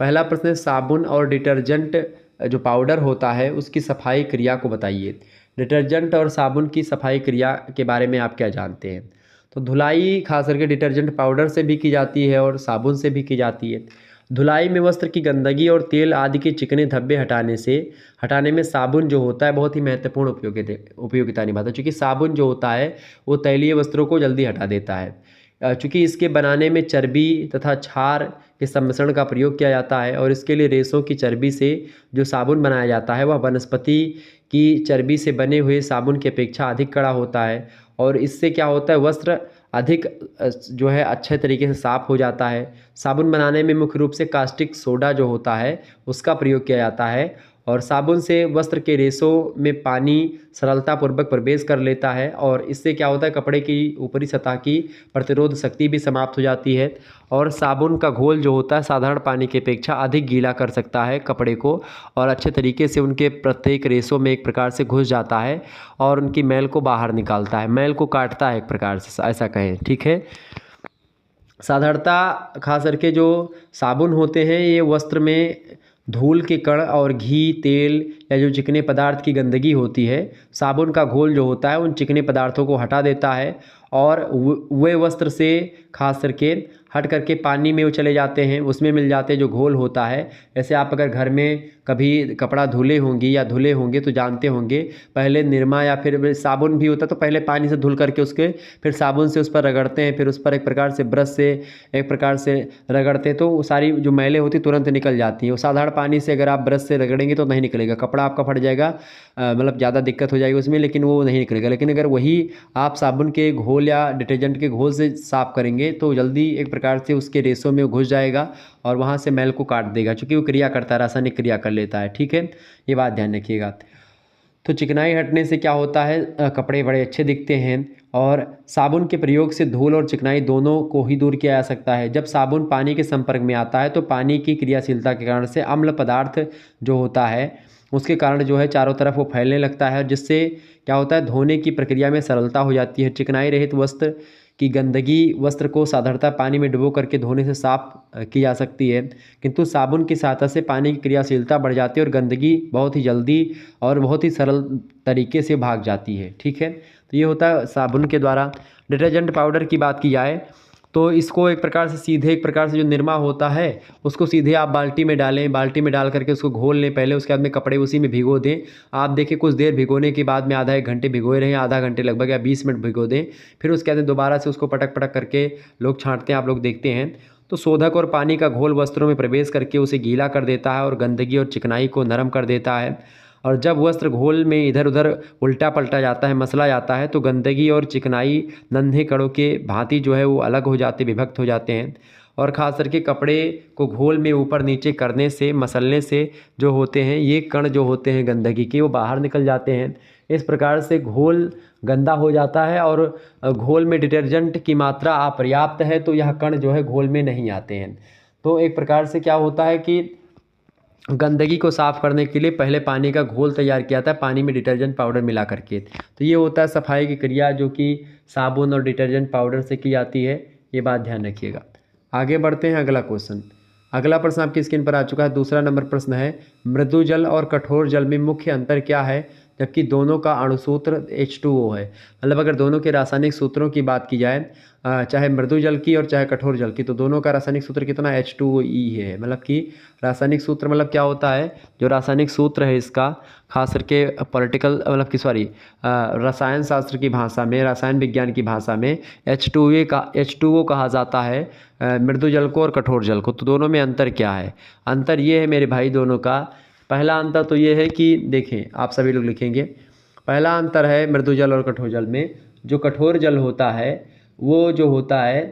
पहला प्रश्न है, साबुन और डिटर्जेंट जो पाउडर होता है उसकी सफाई क्रिया को बताइए। डिटर्जेंट और साबुन की सफाई क्रिया के बारे में आप क्या जानते हैं? तो धुलाई खास करके डिटर्जेंट पाउडर से भी की जाती है और साबुन से भी की जाती है। धुलाई में वस्त्र की गंदगी और तेल आदि के चिकने धब्बे हटाने में साबुन जो होता है बहुत ही महत्वपूर्ण उपयोगिता निभाता है। चूँकि साबुन जो होता है वो तैलीय वस्त्रों को जल्दी हटा देता है। चूँकि इसके बनाने में चर्बी तथा क्षार के सम्मिश्रण का प्रयोग किया जाता है और इसके लिए रेशों की चर्बी से जो साबुन बनाया जाता है वह वनस्पति की चर्बी से बने हुए साबुन की अपेक्षा अधिक कड़ा होता है। और इससे क्या होता है, वस्त्र अधिक जो है अच्छे तरीके से साफ़ हो जाता है। साबुन बनाने में मुख्य रूप से कास्टिक सोडा जो होता है उसका प्रयोग किया जाता है और साबुन से वस्त्र के रेशों में पानी सरलतापूर्वक प्रवेश कर लेता है और इससे क्या होता है, कपड़े की ऊपरी सतह की प्रतिरोध शक्ति भी समाप्त हो जाती है। और साबुन का घोल जो होता है साधारण पानी की अपेक्षा अधिक गीला कर सकता है कपड़े को और अच्छे तरीके से उनके प्रत्येक रेशों में एक प्रकार से घुस जाता है और उनकी मैल को बाहर निकालता है, मैल को काटता है एक प्रकार से, ऐसा कहें, ठीक है। साधारणतः खास करके जो साबुन होते हैं ये वस्त्र में धूल के कण और घी, तेल या जो चिकने पदार्थ की गंदगी होती है, साबुन का घोल जो होता है उन चिकने पदार्थों को हटा देता है और वे वस्त्र से खास करके हट करके पानी में वो चले जाते हैं, उसमें मिल जाते हैं जो घोल होता है। जैसे आप अगर घर में कभी कपड़ा धुले होंगे तो जानते होंगे, पहले निरमा या फिर साबुन भी होता है तो पहले पानी से धुल करके उसके फिर साबुन से उस पर रगड़ते हैं, फिर उस पर एक प्रकार से ब्रश से एक प्रकार से रगड़ते हैं तो वो सारी जो मैलें होती तुरंत निकल जाती हैं। वो साधारण पानी से अगर आप ब्रश से रगड़ेंगे तो नहीं निकलेगा, कपड़ा आपका फट जाएगा, मतलब ज़्यादा दिक्कत हो जाएगी उसमें, लेकिन वो नहीं निकलेगा। लेकिन अगर वही आप साबुन के घोल या डिटर्जेंट के घोल से साफ़ करेंगे तो जल्दी एक प्रकार से उसके रेशों में घुस जाएगा और वहाँ से मैल को काट देगा, क्योंकि वो क्रिया करता है, रासायनिक क्रिया कर लेता है, ठीक है। ये बात ध्यान रखिएगा। तो चिकनाई हटने से क्या होता है, कपड़े बड़े अच्छे दिखते हैं और साबुन के प्रयोग से धूल और चिकनाई दोनों को ही दूर किया जा सकता है। जब साबुन पानी के संपर्क में आता है तो पानी की क्रियाशीलता के कारण से अम्ल पदार्थ जो होता है उसके कारण जो है चारों तरफ वो फैलने लगता है, जिससे क्या होता है, धोने की प्रक्रिया में सरलता हो जाती है। चिकनाई रहित वस्त्र की गंदगी वस्त्र को साधारणतः पानी में डुबो करके धोने से साफ की जा सकती है, किंतु साबुन की सहायता से पानी की क्रियाशीलता बढ़ जाती है और गंदगी बहुत ही जल्दी और बहुत ही सरल तरीके से भाग जाती है, ठीक है। तो ये होता है साबुन के द्वारा। डिटर्जेंट पाउडर की बात की जाए तो इसको एक प्रकार से सीधे एक प्रकार से जो निरमा होता है उसको सीधे आप बाल्टी में डालें, बाल्टी में डाल करके उसको घोल लें पहले, उसके बाद में कपड़े उसी में भिगो दें। आप देखिए कुछ देर भिगोने के बाद में आधा 1 घंटे भिगोए रहें, आधा घंटे लगभग या 20 मिनट भिगो दें, फिर उसके बाद दोबारा से उसको पटक पटक करके लोग छाँटते हैं, आप लोग देखते हैं। तो शोधक और पानी का घोल वस्त्रों में प्रवेश करके उसे गीला कर देता है और गंदगी और चिकनाई को नरम कर देता है। और जब वस्त्र घोल में इधर उधर उल्टा पलटा जाता है, मसला जाता है, तो गंदगी और चिकनाई नन्हे कणों के भांति जो है वो अलग हो जाते, विभक्त हो जाते हैं। और ख़ास करके कपड़े को घोल में ऊपर नीचे करने से, मसलने से जो होते हैं ये कण जो होते हैं गंदगी के, वो बाहर निकल जाते हैं। इस प्रकार से घोल गंदा हो जाता है और घोल में डिटर्जेंट की मात्रा अपर्याप्त है तो यह कण जो है घोल में नहीं आते हैं। तो एक प्रकार से क्या होता है कि गंदगी को साफ़ करने के लिए पहले पानी का घोल तैयार किया था, पानी में डिटर्जेंट पाउडर मिला करके। तो ये होता है सफाई की क्रिया जो कि साबुन और डिटर्जेंट पाउडर से की जाती है, ये बात ध्यान रखिएगा। आगे बढ़ते हैं, अगला क्वेश्चन। अगला प्रश्न आपकी स्क्रीन पर आ चुका है। दूसरा नंबर प्रश्न है, मृदु जल और कठोर जल में मुख्य अंतर क्या है, जबकि दोनों का अणुसूत्र H2O है। मतलब अगर दोनों के रासायनिक सूत्रों की बात की जाए, चाहे मृदु जल की और चाहे कठोर जल की, तो दोनों का रासायनिक सूत्र कितना H2E है। मतलब कि रासायनिक सूत्र मतलब क्या होता है, जो रासायनिक सूत्र है इसका खास करके पॉलिटिकल मतलब कि सॉरी रसायन शास्त्र की भाषा में, रसायन विज्ञान की भाषा में H2O कहा जाता है मृदु जल को और कठोर जल को। तो दोनों में अंतर क्या है? अंतर ये है मेरे भाई दोनों का, पहला अंतर तो ये है कि देखें, आप सभी लोग लिखेंगे, पहला अंतर है मृदु जल और कठोर जल में, जो कठोर जल होता है वो जो होता है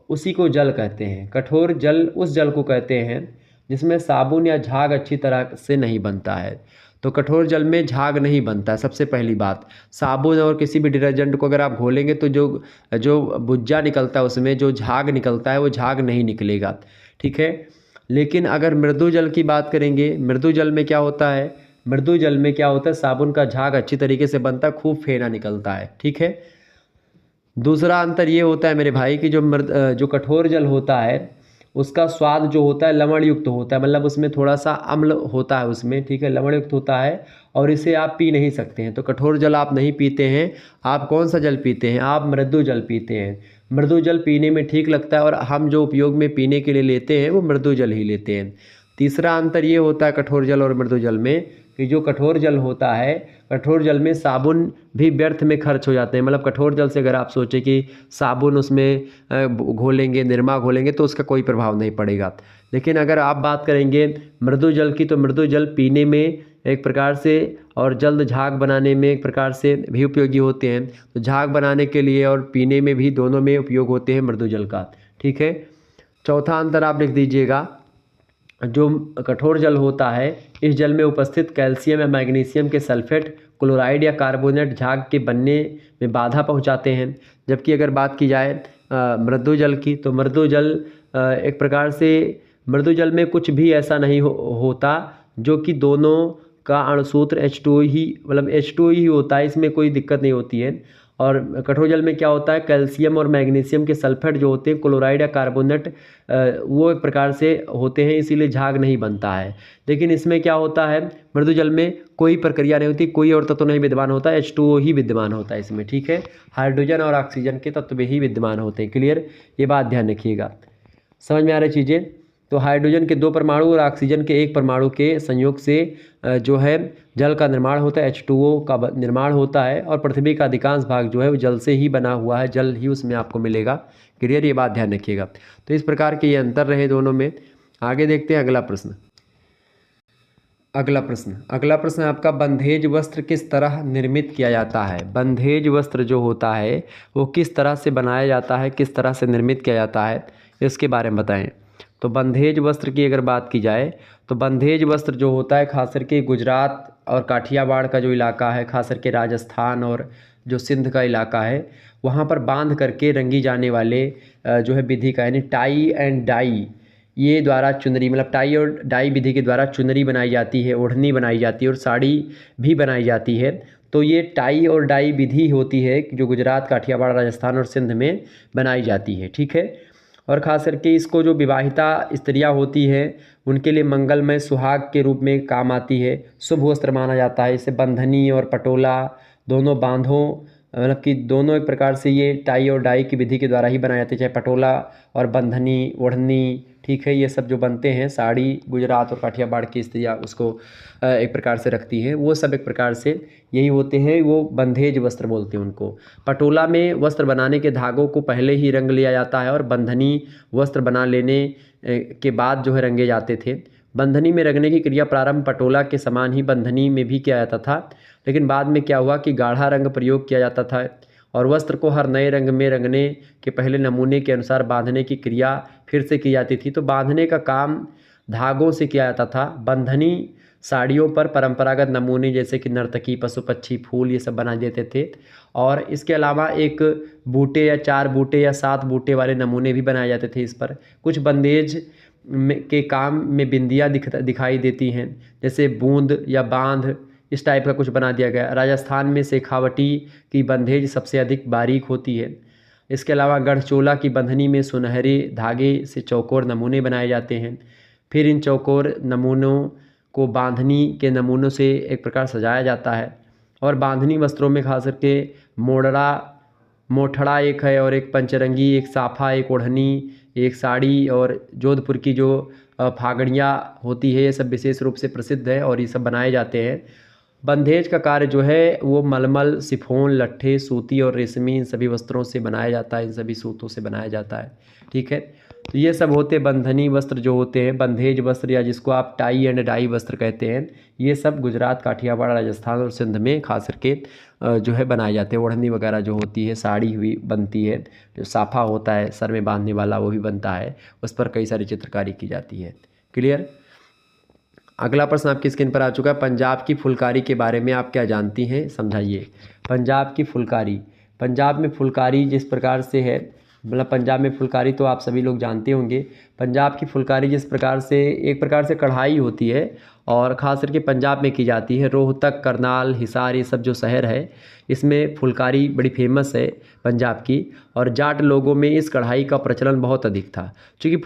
उसी को जल कहते हैं। कठोर जल उस जल को कहते हैं जिसमें साबुन या झाग अच्छी तरह से नहीं बनता है। तो कठोर जल में झाग नहीं बनता है, सबसे पहली बात। साबुन और किसी भी डिटर्जेंट को अगर आप घोलेंगे तो जो जो बुज्जा निकलता है उसमें जो झाग निकलता है वो झाग नहीं निकलेगा, ठीक है। लेकिन अगर मृदु जल की बात करेंगे, मृदु जल में क्या होता है, मृदु जल में क्या होता है, साबुन का झाग अच्छी तरीके से बनता है, खूब फेना निकलता है, ठीक है। दूसरा अंतर ये होता है मेरे भाई कि जो कठोर जल होता है उसका स्वाद जो होता है लवण युक्त होता है। मतलब उसमें थोड़ा सा अम्ल होता है उसमें, ठीक है, लवण युक्त होता है और इसे आप पी नहीं सकते हैं। तो कठोर जल आप नहीं पीते हैं। आप कौन सा जल पीते हैं? आप मृदु जल पीते हैं। मृदु जल पीने में ठीक लगता है और हम जो उपयोग में पीने के लिए लेते हैं वो मृदु जल ही लेते हैं। तीसरा अंतर ये होता है कठोर जल और मृदु जल में कि जो कठोर जल होता है, कठोर जल में साबुन भी व्यर्थ में खर्च हो जाते हैं। मतलब कठोर जल से अगर आप सोचें कि साबुन उसमें घोलेंगे, निरमा घोलेंगे तो उसका कोई प्रभाव नहीं पड़ेगा। लेकिन अगर आप बात करेंगे मृदु जल की, तो मृदु जल पीने में एक प्रकार से और जल्द झाग बनाने में एक प्रकार से भी उपयोगी होते हैं। तो झाग बनाने के लिए और पीने में भी दोनों में उपयोग होते हैं मृदु जल का, ठीक है। चौथा अंतर आप लिख दीजिएगा, जो कठोर जल होता है इस जल में उपस्थित कैल्शियम या मैग्नीशियम के सल्फेट, क्लोराइड या कार्बोनेट झाग के बनने में बाधा पहुंचाते हैं। जबकि अगर बात की जाए मृदु जल की, तो मृदु जल एक प्रकार से मृदु जल में कुछ भी ऐसा नहीं होता जो कि दोनों का अणुसूत्र H2O ही, मतलब H2O ही होता है, इसमें कोई दिक्कत नहीं होती है। और कठोर जल में क्या होता है, कैल्शियम और मैग्नीशियम के सल्फेट जो होते हैं, क्लोराइड या कार्बोनेट, वो एक प्रकार से होते हैं, इसीलिए झाग नहीं बनता है। लेकिन इसमें क्या होता है, मृदु जल में कोई प्रक्रिया नहीं होती, कोई और तत्व नहीं विद्यमान होता, H2O ही विद्यमान होता है इसमें, ठीक है। हाइड्रोजन और ऑक्सीजन के तत्व ही विद्यमान होते हैं। क्लियर? ये बात ध्यान रखिएगा। समझ में आ रही चीज़ें? तो हाइड्रोजन के 2 परमाणु और ऑक्सीजन के 1 परमाणु के संयोग से जो है जल का निर्माण होता है, H2O का निर्माण होता है। और पृथ्वी का अधिकांश भाग जो है वो जल से ही बना हुआ है, जल ही उसमें आपको मिलेगा। क्लियर? ये बात ध्यान रखिएगा। तो इस प्रकार के ये अंतर रहे दोनों में। आगे देखते हैं अगला प्रश्न। अगला प्रश्न आपका, बंधेज वस्त्र किस तरह निर्मित किया जाता है? बंधेज वस्त्र जो होता है वो किस तरह से बनाया जाता है, किस तरह से निर्मित किया जाता है, इसके बारे में बताएं। तो बंधेज वस्त्र की अगर बात की जाए तो बंधेज वस्त्र जो होता है खास करके गुजरात और काठियावाड़ का जो इलाका है, खास करके राजस्थान और जो सिंध का इलाका है, वहाँ पर बांध करके रंगी जाने वाले जो है विधि का, यानी टाई एंड डाई, ये द्वारा चुनरी, मतलब टाई और डाई विधि के द्वारा चुनरी बनाई जाती है, ओढ़नी बनाई जाती है और साड़ी भी बनाई जाती है। तो ये टाई और डाई विधि होती है जो गुजरात, काठियावाड़, राजस्थान और सिंध में बनाई जाती है, ठीक है। और ख़ास करके इसको जो विवाहिता स्त्रियां होती हैं उनके लिए मंगलमय सुहाग के रूप में काम आती है, शुभ वस्त्र माना जाता है। इसे बंधनी और पटोला दोनों बांधों, मतलब कि दोनों एक प्रकार से ये टाई और डाई की विधि के द्वारा ही बनाए जाते हैं, चाहे पटोला और बंधनी, ओढ़नी, ठीक है, ये सब जो बनते हैं, साड़ी गुजरात और काठियावाड़ की स्त्रियाँ उसको एक प्रकार से रखती हैं, वो सब एक प्रकार से यही होते हैं, वो बंधेज वस्त्र बोलते हैं उनको। पटोला में वस्त्र बनाने के धागों को पहले ही रंग लिया जाता है और बंधनी वस्त्र बना लेने के बाद जो है रंगे जाते थे। बंधनी में रंगने की क्रिया प्रारंभ पटोला के समान ही बंधनी में भी किया जाता था, लेकिन बाद में क्या हुआ कि गाढ़ा रंग प्रयोग किया जाता था और वस्त्र को हर नए रंग में रंगने के पहले नमूने के अनुसार बांधने की क्रिया फिर से की जाती थी। तो बांधने का काम धागों से किया जाता था। बंधनी साड़ियों पर परंपरागत नमूने जैसे कि नर्तकी, पशु पक्षी, फूल, ये सब बना देते थे। और इसके अलावा एक बूटे या 4 बूटे या 7 बूटे वाले नमूने भी बनाए जाते थे इस पर। कुछ बंदेज के काम में बिंदियाँ दिखाई देती हैं, जैसे बूंद या बांध, इस टाइप का कुछ बना दिया गया। राजस्थान में शेखावटी की बंधेज सबसे अधिक बारीक होती है। इसके अलावा गढ़चोला की बंधनी में सुनहरे धागे से चौकोर नमूने बनाए जाते हैं। फिर इन चौकोर नमूनों को बांधनी के नमूनों से एक प्रकार सजाया जाता है। और बांधनी वस्त्रों में खास करके मोठड़ा एक है, और एक पंचरंगी, एक साफा, एक ओढ़नी, एक साड़ी, और जोधपुर की जो फागड़ियाँ होती है, ये सब विशेष रूप से प्रसिद्ध है और ये सब बनाए जाते हैं। बंधेज का कार्य जो है वो मलमल, सिफोन, लट्ठे, सूती और रेशमी, इन सभी वस्त्रों से बनाया जाता है, इन सभी सूतों से बनाया जाता है। ठीक है, तो ये सब होते बंधनी वस्त्र जो होते हैं, बंधेज वस्त्र या जिसको आप टाई एंड डाई वस्त्र कहते हैं, ये सब गुजरात, काठियावाड़, राजस्थान और सिंध में खास करके जो है बनाए जाते हैं। ओढ़नी वगैरह जो होती है, साड़ी हुई बनती है, जो साफा होता है सर में बांधने वाला वो भी बनता है, उस पर कई सारी चित्रकारी की जाती है। क्लियर। अगला प्रश्न आपकी स्क्रीन पर आ चुका है, पंजाब की फुलकारी के बारे में आप क्या जानती हैं, समझाइए। पंजाब की फुलकारी, पंजाब में फुलकारी जिस प्रकार से है, मतलब पंजाब में फुलकारी तो आप सभी लोग जानते होंगे। पंजाब की फुलकारी जिस प्रकार से, एक प्रकार से कढ़ाई होती है और ख़ास करके पंजाब में की जाती है। रोहतक, करनाल, हिसार, ये सब जो शहर है इसमें फुलकारी बड़ी फेमस है पंजाब की, और जाट लोगों में इस कढ़ाई का प्रचलन बहुत अधिक था। क्योंकि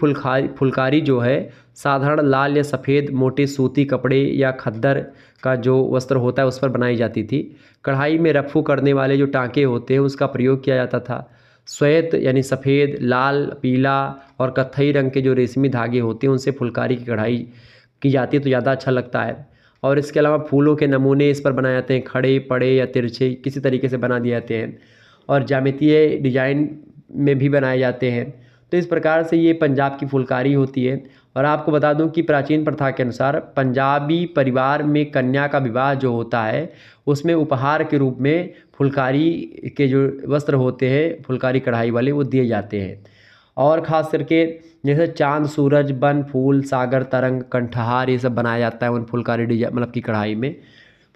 फुलकारी जो है साधारण लाल या सफ़ेद मोटे सूती कपड़े या खद्दर का जो वस्त्र होता है उस पर बनाई जाती थी। कढ़ाई में रफू करने वाले जो टाँके होते हैं उसका प्रयोग किया जाता था। श्वेत यानी सफ़ेद, लाल, पीला और कत्थई रंग के जो रेशमी धागे होते हैं उनसे फुलकारी की कढ़ाई की जाती है तो ज़्यादा अच्छा लगता है। और इसके अलावा फूलों के नमूने इस पर बनाए जाते हैं, खड़े, पड़े या तिरछे किसी तरीके से बना दिए जाते हैं, और ज्यामितीय डिजाइन में भी बनाए जाते हैं। तो इस प्रकार से ये पंजाब की फुलकारी होती है। और आपको बता दूं कि प्राचीन प्रथा के अनुसार पंजाबी परिवार में कन्या का विवाह जो होता है उसमें उपहार के रूप में फुलकारी के जो वस्त्र होते हैं, फुलकारी कढ़ाई वाले, वो दिए जाते हैं। और ख़ास करके जैसे चांद, सूरज, बन, फूल, सागर, तरंग, कंठहार, ये सब बनाया जाता है उन फुलकारी डिजाइन मतलब की कढ़ाई में।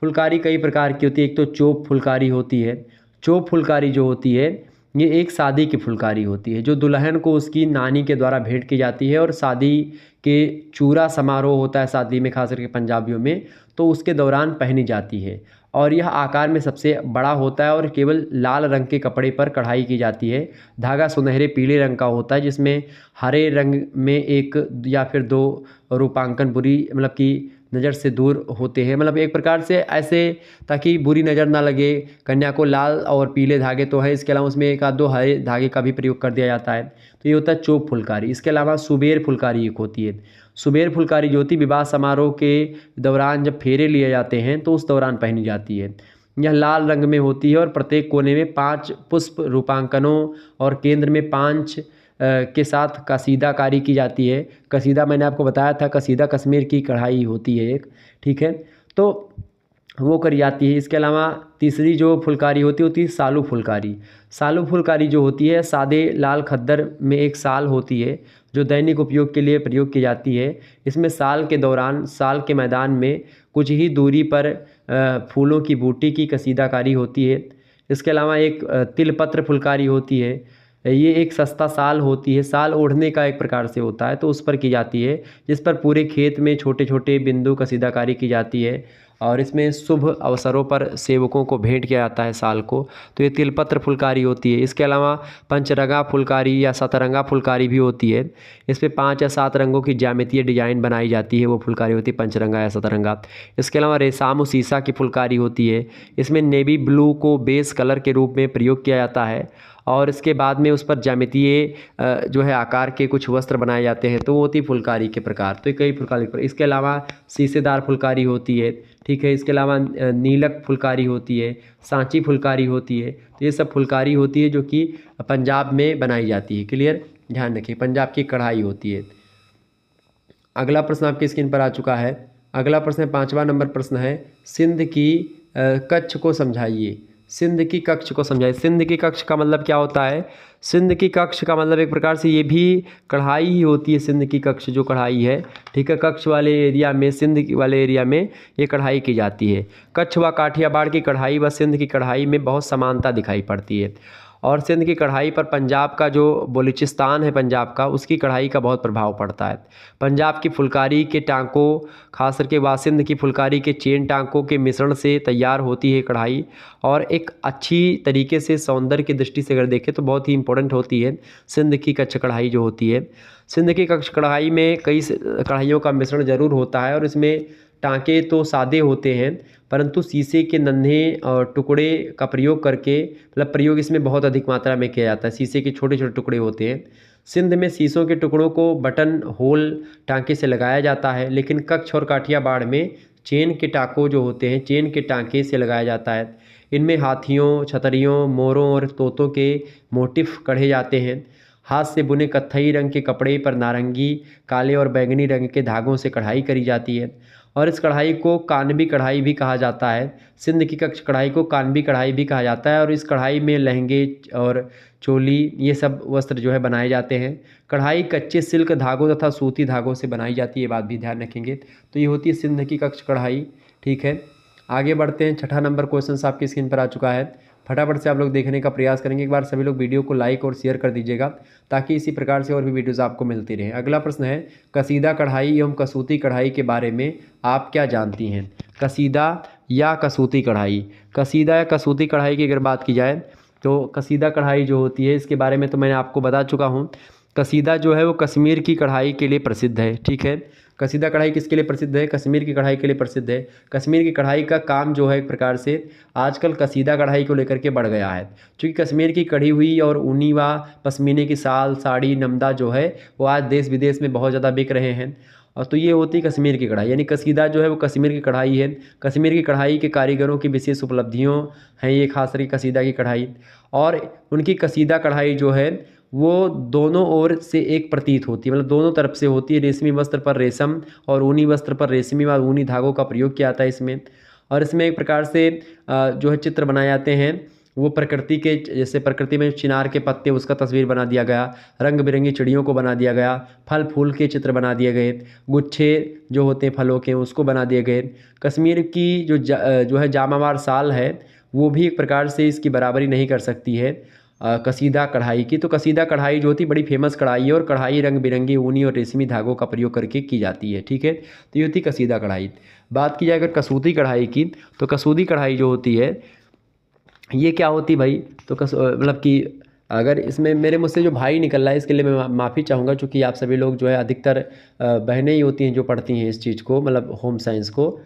फुलकारी कई प्रकार की होती है। एक तो चोप फुलकारी होती है। चोप फुलकारी जो होती है ये एक शादी की फुलकारी होती है जो दुल्हन को उसकी नानी के द्वारा भेंट की जाती है, और शादी के चूड़ा समारोह होता है शादी में खास करके पंजाबियों में, तो उसके दौरान पहनी जाती है। और यह आकार में सबसे बड़ा होता है और केवल लाल रंग के कपड़े पर कढ़ाई की जाती है। धागा सुनहरे पीले रंग का होता है जिसमें हरे रंग में एक या फिर दो रूपांकन बुरी मतलब की नज़र से दूर होते हैं, मतलब एक प्रकार से ऐसे ताकि बुरी नज़र ना लगे कन्या को। लाल और पीले धागे तो है, इसके अलावा उसमें एक आध दो हरे धागे का भी प्रयोग कर दिया जाता है। तो ये होता है चोप फुलकारी। इसके अलावा सुबेर फुलकारी एक होती है। सुबेर फुलकारी जो होती है विवाह समारोह के दौरान जब फेरे लिए जाते हैं तो उस दौरान पहनी जाती है। यह लाल रंग में होती है और प्रत्येक कोने में 5 पुष्प रूपांकनों और केंद्र में 5 के साथ कसीदाकारी की जाती है। कसीदा मैंने आपको बताया था, कसीदा कश्मीर की कढ़ाई होती है एक, ठीक है, तो वो करी जाती है। इसके अलावा तीसरी जो फुलकारी होती है सालू फुलकारी। सालू फुलकारी जो होती है सादे लाल खद्दर में एक साल होती है जो दैनिक उपयोग के लिए प्रयोग की जाती है। इसमें साल के दौरान साल के मैदान में कुछ ही दूरी पर फूलों की बूटी की कसीदाकारी होती है। इसके अलावा एक तिलपत्र फुलकारी होती है। ये एक सस्ता साल होती है, साल ओढ़ने का एक प्रकार से होता है, तो उस पर की जाती है जिस पर पूरे खेत में छोटे छोटे बिंदु कसीदाकारी की जाती है। और इसमें शुभ अवसरों पर सेवकों को भेंट किया जाता है साल को, तो ये तिलपत्र फुलकारी होती है। इसके अलावा पंचरंगा फुलकारी या सतरंगा फुलकारी भी होती है। इसमें 5 या 7 रंगों की ज्यामितीय डिजाइन बनाई जाती है, वो फुलकारी होती है पंचरंगा या सतरंगा। इसके अलावा रेशम सीसा की फुलकारी होती है। इसमें नेवी ब्लू को बेस कलर के रूप में प्रयोग किया जाता है और इसके बाद में उस पर ज्यामितीय जो है आकार के कुछ वस्त्र बनाए जाते हैं, तो वो होती फुलकारी के प्रकार। तो कई फुलकारी पर इसके अलावा शीशेदार फुलकारी होती है, ठीक है। इसके अलावा नीलक फुलकारी होती है, सांची फुलकारी होती है। तो ये सब फुलकारी होती है जो कि पंजाब में बनाई जाती है। क्लियर, ध्यान रखिए, पंजाब की कढ़ाई होती है। अगला प्रश्न आपकी स्क्रीन पर आ चुका है। अगला प्रश्न है 5वां नंबर प्रश्न है, सिंध की कच्छ को समझाइए। सिंध की कक्ष को समझाइए। सिंध की कक्ष का मतलब क्या होता है? सिंध की कक्ष का मतलब एक प्रकार से ये भी कढ़ाई ही होती है। सिंध की कक्ष जो कढ़ाई है, ठीक है, कक्ष वाले एरिया में, सिंध वाले एरिया में ये कढ़ाई की जाती है। कच्छ व काठियावाड़ की कढ़ाई व सिंध की कढ़ाई में बहुत समानता दिखाई पड़ती है। और सिंध की कढ़ाई पर पंजाब का जो बलूचिस्तान है पंजाब का, उसकी कढ़ाई का बहुत प्रभाव पड़ता है। पंजाब की फुलकारी के टांकों, खास करके व सिंध की फुलकारी के चेन टांकों के मिश्रण से तैयार होती है कढ़ाई, और एक अच्छी तरीके से सौंदर्य की दृष्टि से अगर देखें तो बहुत ही इंपॉर्टेंट होती है सिंध की कच्छ कढ़ाई जो होती है। सिंध की कच्छ कढ़ाई में कई कढ़ाइयों का मिश्रण ज़रूर होता है और इसमें टाँके तो सादे होते हैं, परंतु शीशे के नन्हे टुकड़े का प्रयोग करके, मतलब प्रयोग इसमें बहुत अधिक मात्रा में किया जाता है। शीशे के छोटे छोटे टुकड़े होते हैं। सिंध में शीशों के टुकड़ों को बटन होल टाँके से लगाया जाता है, लेकिन कच्छ और काठियावाड़ में चेन के टाँकों जो होते हैं, चेन के टाँके से लगाया जाता है। इनमें हाथियों, छतरियों, मोरों और तोतों के मोटिफ कढ़े जाते हैं। हाथ से बुने कत्थई रंग के कपड़े पर नारंगी, काले और बैंगनी रंग के धागों से कढ़ाई करी जाती है और इस कढ़ाई को कानबी कढ़ाई भी कहा जाता है। सिंध की कच्छ कढ़ाई को कानबी कढ़ाई भी कहा जाता है और इस कढ़ाई में लहंगे और चोली ये सब वस्त्र जो है बनाए जाते हैं। कढ़ाई कच्चे सिल्क धागों तथा सूती धागों से बनाई जाती है, ये बात भी ध्यान रखेंगे। तो ये होती है सिंध की कच्छ कढ़ाई। ठीक है, आगे बढ़ते हैं। छठा नंबर क्वेश्चन आपकी स्क्रीन पर आ चुका है, फटाफट से आप लोग देखने का प्रयास करेंगे। एक बार सभी लोग वीडियो को लाइक और शेयर कर दीजिएगा ताकि इसी प्रकार से और भी वीडियोज़ आपको मिलती रहें। अगला प्रश्न है, कसीदा कढ़ाई एवं कसूती कढ़ाई के बारे में आप क्या जानती हैं? कसीदा या कसूती कढ़ाई। कसीदा या कसूती कढ़ाई की अगर बात की जाए तो कसीदा कढ़ाई जो होती है इसके बारे में तो मैंने आपको बता चुका हूँ। कसीदा जो है वो कश्मीर की कढ़ाई के लिए प्रसिद्ध है। ठीक है, कसीदा कढ़ाई किसके लिए प्रसिद्ध है? कश्मीर की कढ़ाई के लिए प्रसिद्ध है। कश्मीर की कढ़ाई का काम जो है एक प्रकार से आजकल कसीदा कढ़ाई को लेकर के बढ़ गया है, क्योंकि कश्मीर की कढ़ी हुई और ऊनी व पश्मीने की साल, साड़ी, नमदा जो है वो आज देश विदेश में बहुत ज़्यादा बिक रहे हैं। और तो ये होती है कश्मीर की कढ़ाई, यानी कसीदा जो है वो कश्मीर की कढ़ाई है। कश्मीर की कढ़ाई के कारीगरों की विशेष उपलब्धियों हैं ये, खास करके कसीदा की कढ़ाई। और उनकी कसीदा कढ़ाई जो है वो दोनों ओर से एक प्रतीत होती है, मतलब दोनों तरफ से होती है। रेशमी वस्त्र पर रेशम और ऊनी वस्त्र पर रेशमी व ऊनी धागों का प्रयोग किया जाता है इसमें। और इसमें एक प्रकार से जो है चित्र बनाए जाते हैं वो प्रकृति के, जैसे प्रकृति में चिनार के पत्ते उसका तस्वीर बना दिया गया, रंग बिरंगी चिड़ियों को बना दिया गया, फल फूल के चित्र बना दिए गए, गुच्छे जो होते हैं फलों के उसको बना दिए गए। कश्मीर की जो है जामावार साल है वो भी एक प्रकार से इसकी बराबरी नहीं कर सकती है कसीदा कढ़ाई की। तो कसीदा कढ़ाई जो होती है बड़ी फेमस कढ़ाई है और कढ़ाई रंग बिरंगी ऊनी और रेशमी धागों का प्रयोग करके की जाती है। ठीक है, तो ये होती कसीदा कढ़ाई। बात की जाए अगर कसूती कढ़ाई की, तो कसूती कढ़ाई जो होती है ये क्या होती भाई? तो मतलब कि अगर इसमें मेरे मुझसे जो भाई निकल रहा है इसके लिए मैं माफ़ी चाहूँगा, क्योंकि आप सभी लोग जो है अधिकतर बहनें ही होती हैं जो पढ़ती हैं इस चीज़ को, मतलब होम साइंस को।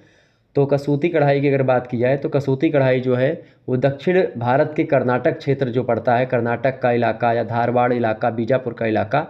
तो कसूती कढ़ाई की अगर बात की जाए तो कसूती कढ़ाई जो है वो दक्षिण भारत के कर्नाटक क्षेत्र जो पड़ता है, कर्नाटक का इलाका या धारवाड़ इलाका, बीजापुर का इलाका,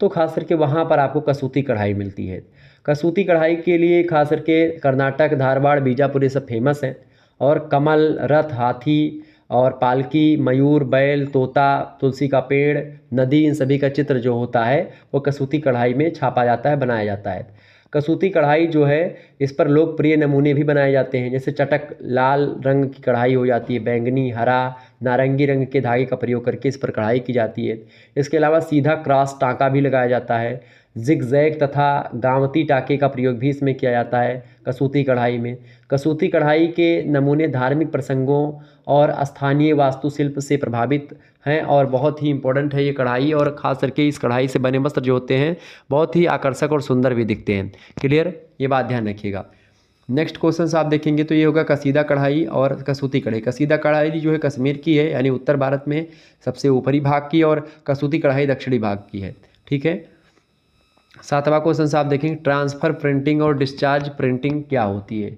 तो खास करके वहाँ पर आपको कसूती कढ़ाई मिलती है। कसूती कढ़ाई के लिए खास करके कर्नाटक, धारवाड़, बीजापुर ये सब फेमस हैं। और कमल, रथ, हाथी और पालकी, मयूर, बैल, तोता, तुलसी का पेड़, नदी, इन सभी का चित्र जो होता है वो कसूती कढ़ाई में छापा जाता है, बनाया जाता है। कसूती कढ़ाई जो है इस पर लोकप्रिय नमूने भी बनाए जाते हैं, जैसे चटक लाल रंग की कढ़ाई हो जाती है, बैंगनी, हरा, नारंगी रंग के धागे का प्रयोग करके इस पर कढ़ाई की जाती है। इसके अलावा सीधा क्रॉस टाँका भी लगाया जाता है। जिगजैग तथा गांवती टाँके का प्रयोग भी इसमें किया जाता है कसूती कढ़ाई में। कसूती कढ़ाई के नमूने धार्मिक प्रसंगों और स्थानीय वास्तुशिल्प से प्रभावित हैं और बहुत ही इम्पोर्टेंट है ये कढ़ाई। और ख़ास करके इस कढ़ाई से बने वस्त्र जो होते हैं बहुत ही आकर्षक और सुंदर भी दिखते हैं। क्लियर, ये बात ध्यान रखिएगा। नेक्स्ट क्वेश्चन आप देखेंगे तो ये होगा कसीदा कढ़ाई और कसूती कढ़ाई। कसीदा कढ़ाई जो है कश्मीर की है, यानी उत्तर भारत में सबसे ऊपरी भाग की, और कसूती कढ़ाई दक्षिणी भाग की है। ठीक है, सातवां क्वेश्चन आप देखेंगे, ट्रांसफ़र प्रिंटिंग और डिस्चार्ज प्रिंटिंग क्या होती है?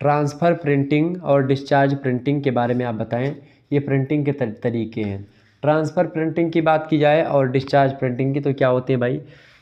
ट्रांसफ़र प्रिंटिंग और डिस्चार्ज प्रिंटिंग के बारे में आप बताएं। ये प्रिंटिंग के तरीके हैं। ट्रांसफ़र प्रिंटिंग की बात की जाए और डिस्चार्ज प्रिंटिंग की तो क्या होते हैं भाई?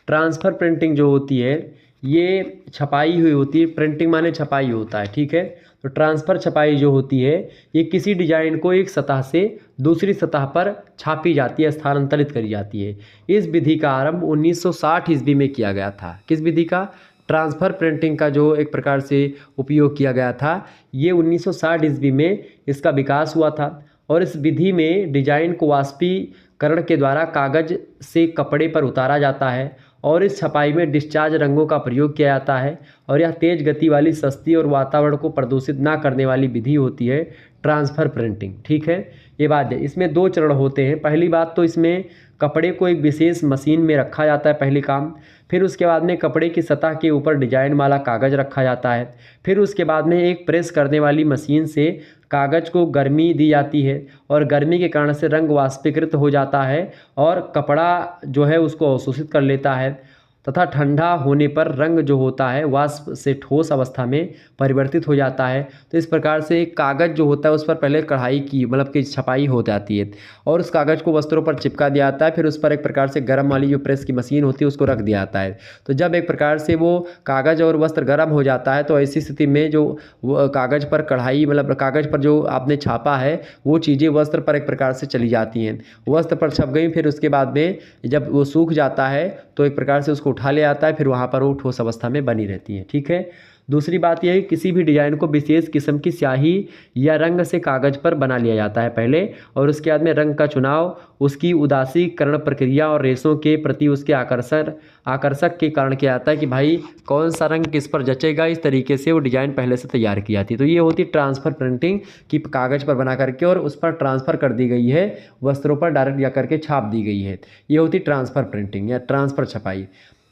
ट्रांसफ़र प्रिंटिंग जो होती है ये छपाई हुई होती है, प्रिंटिंग माने छपाई होता है। ठीक है, तो ट्रांसफ़र छपाई जो होती है ये किसी डिजाइन को एक सतह से दूसरी सतह पर छापी जाती है, स्थानांतरित करी जाती है। इस विधि का आरंभ 1960 ईस्वी में किया गया था। किस विधि का? ट्रांसफ़र प्रिंटिंग का जो एक प्रकार से उपयोग किया गया था ये 1960 ईस्वी में इसका विकास हुआ था। और इस विधि में डिजाइन को वाष्पीकरण के द्वारा कागज़ से कपड़े पर उतारा जाता है और इस छपाई में डिस्चार्ज रंगों का प्रयोग किया जाता है। और यह तेज गति वाली, सस्ती और वातावरण को प्रदूषित ना करने वाली विधि होती है ट्रांसफ़र प्रिंटिंग। ठीक है, ये बात है। इसमें दो चरण होते हैं। पहली बात तो इसमें कपड़े को एक विशेष मशीन में रखा जाता है, पहली काम। फिर उसके बाद में कपड़े की सतह के ऊपर डिजाइन वाला कागज़ रखा जाता है। फिर उसके बाद में एक प्रेस करने वाली मशीन से कागज़ को गर्मी दी जाती है और गर्मी के कारण से रंग वाष्पीकृत हो जाता है और कपड़ा जो है उसको अवशोषित कर लेता है। तथा ठंडा होने पर रंग जो होता है वाष्प से ठोस अवस्था में परिवर्तित हो जाता है। तो इस प्रकार से एक कागज़ जो होता है उस पर पहले कढ़ाई की मतलब कि छपाई हो जाती है और उस कागज़ को वस्त्रों पर चिपका दिया जाता है। फिर उस पर एक प्रकार से गर्म वाली जो प्रेस की मशीन होती है उसको रख दिया जाता है। तो जब एक प्रकार से वो कागज़ और वस्त्र गर्म हो जाता है तो ऐसी स्थिति में जो कागज़ पर कढ़ाई मतलब कागज़ पर जो आपने छापा है वो चीज़ें वस्त्र पर एक प्रकार से चली जाती हैं, वस्त्र पर छप गई। फिर उसके बाद में जब वो सूख जाता है तो एक प्रकार से उसको उठा ले आता है, फिर वहाँ पर वो ठोस अवस्था में बनी रहती है। ठीक है। दूसरी बात यह है किसी भी डिजाइन को विशेष किस्म की स्याही या रंग से कागज़ पर बना लिया जाता है पहले, और उसके बाद में रंग का चुनाव उसकी उदासीकरण प्रक्रिया और रेशों के प्रति उसके आकर्षक के कारण किया जाता है कि भाई कौन सा रंग किस पर जचेगा। इस तरीके से वो डिज़ाइन पहले से तैयार की जाती है। तो ये होती है ट्रांसफ़र प्रिंटिंग की कागज़ पर बना करके और उस पर ट्रांसफ़र कर दी गई है, वस्त्रों पर डायरेक्ट जा करके छाप दी गई है। ये होती ट्रांसफ़र प्रिंटिंग या ट्रांसफ़र छपाई।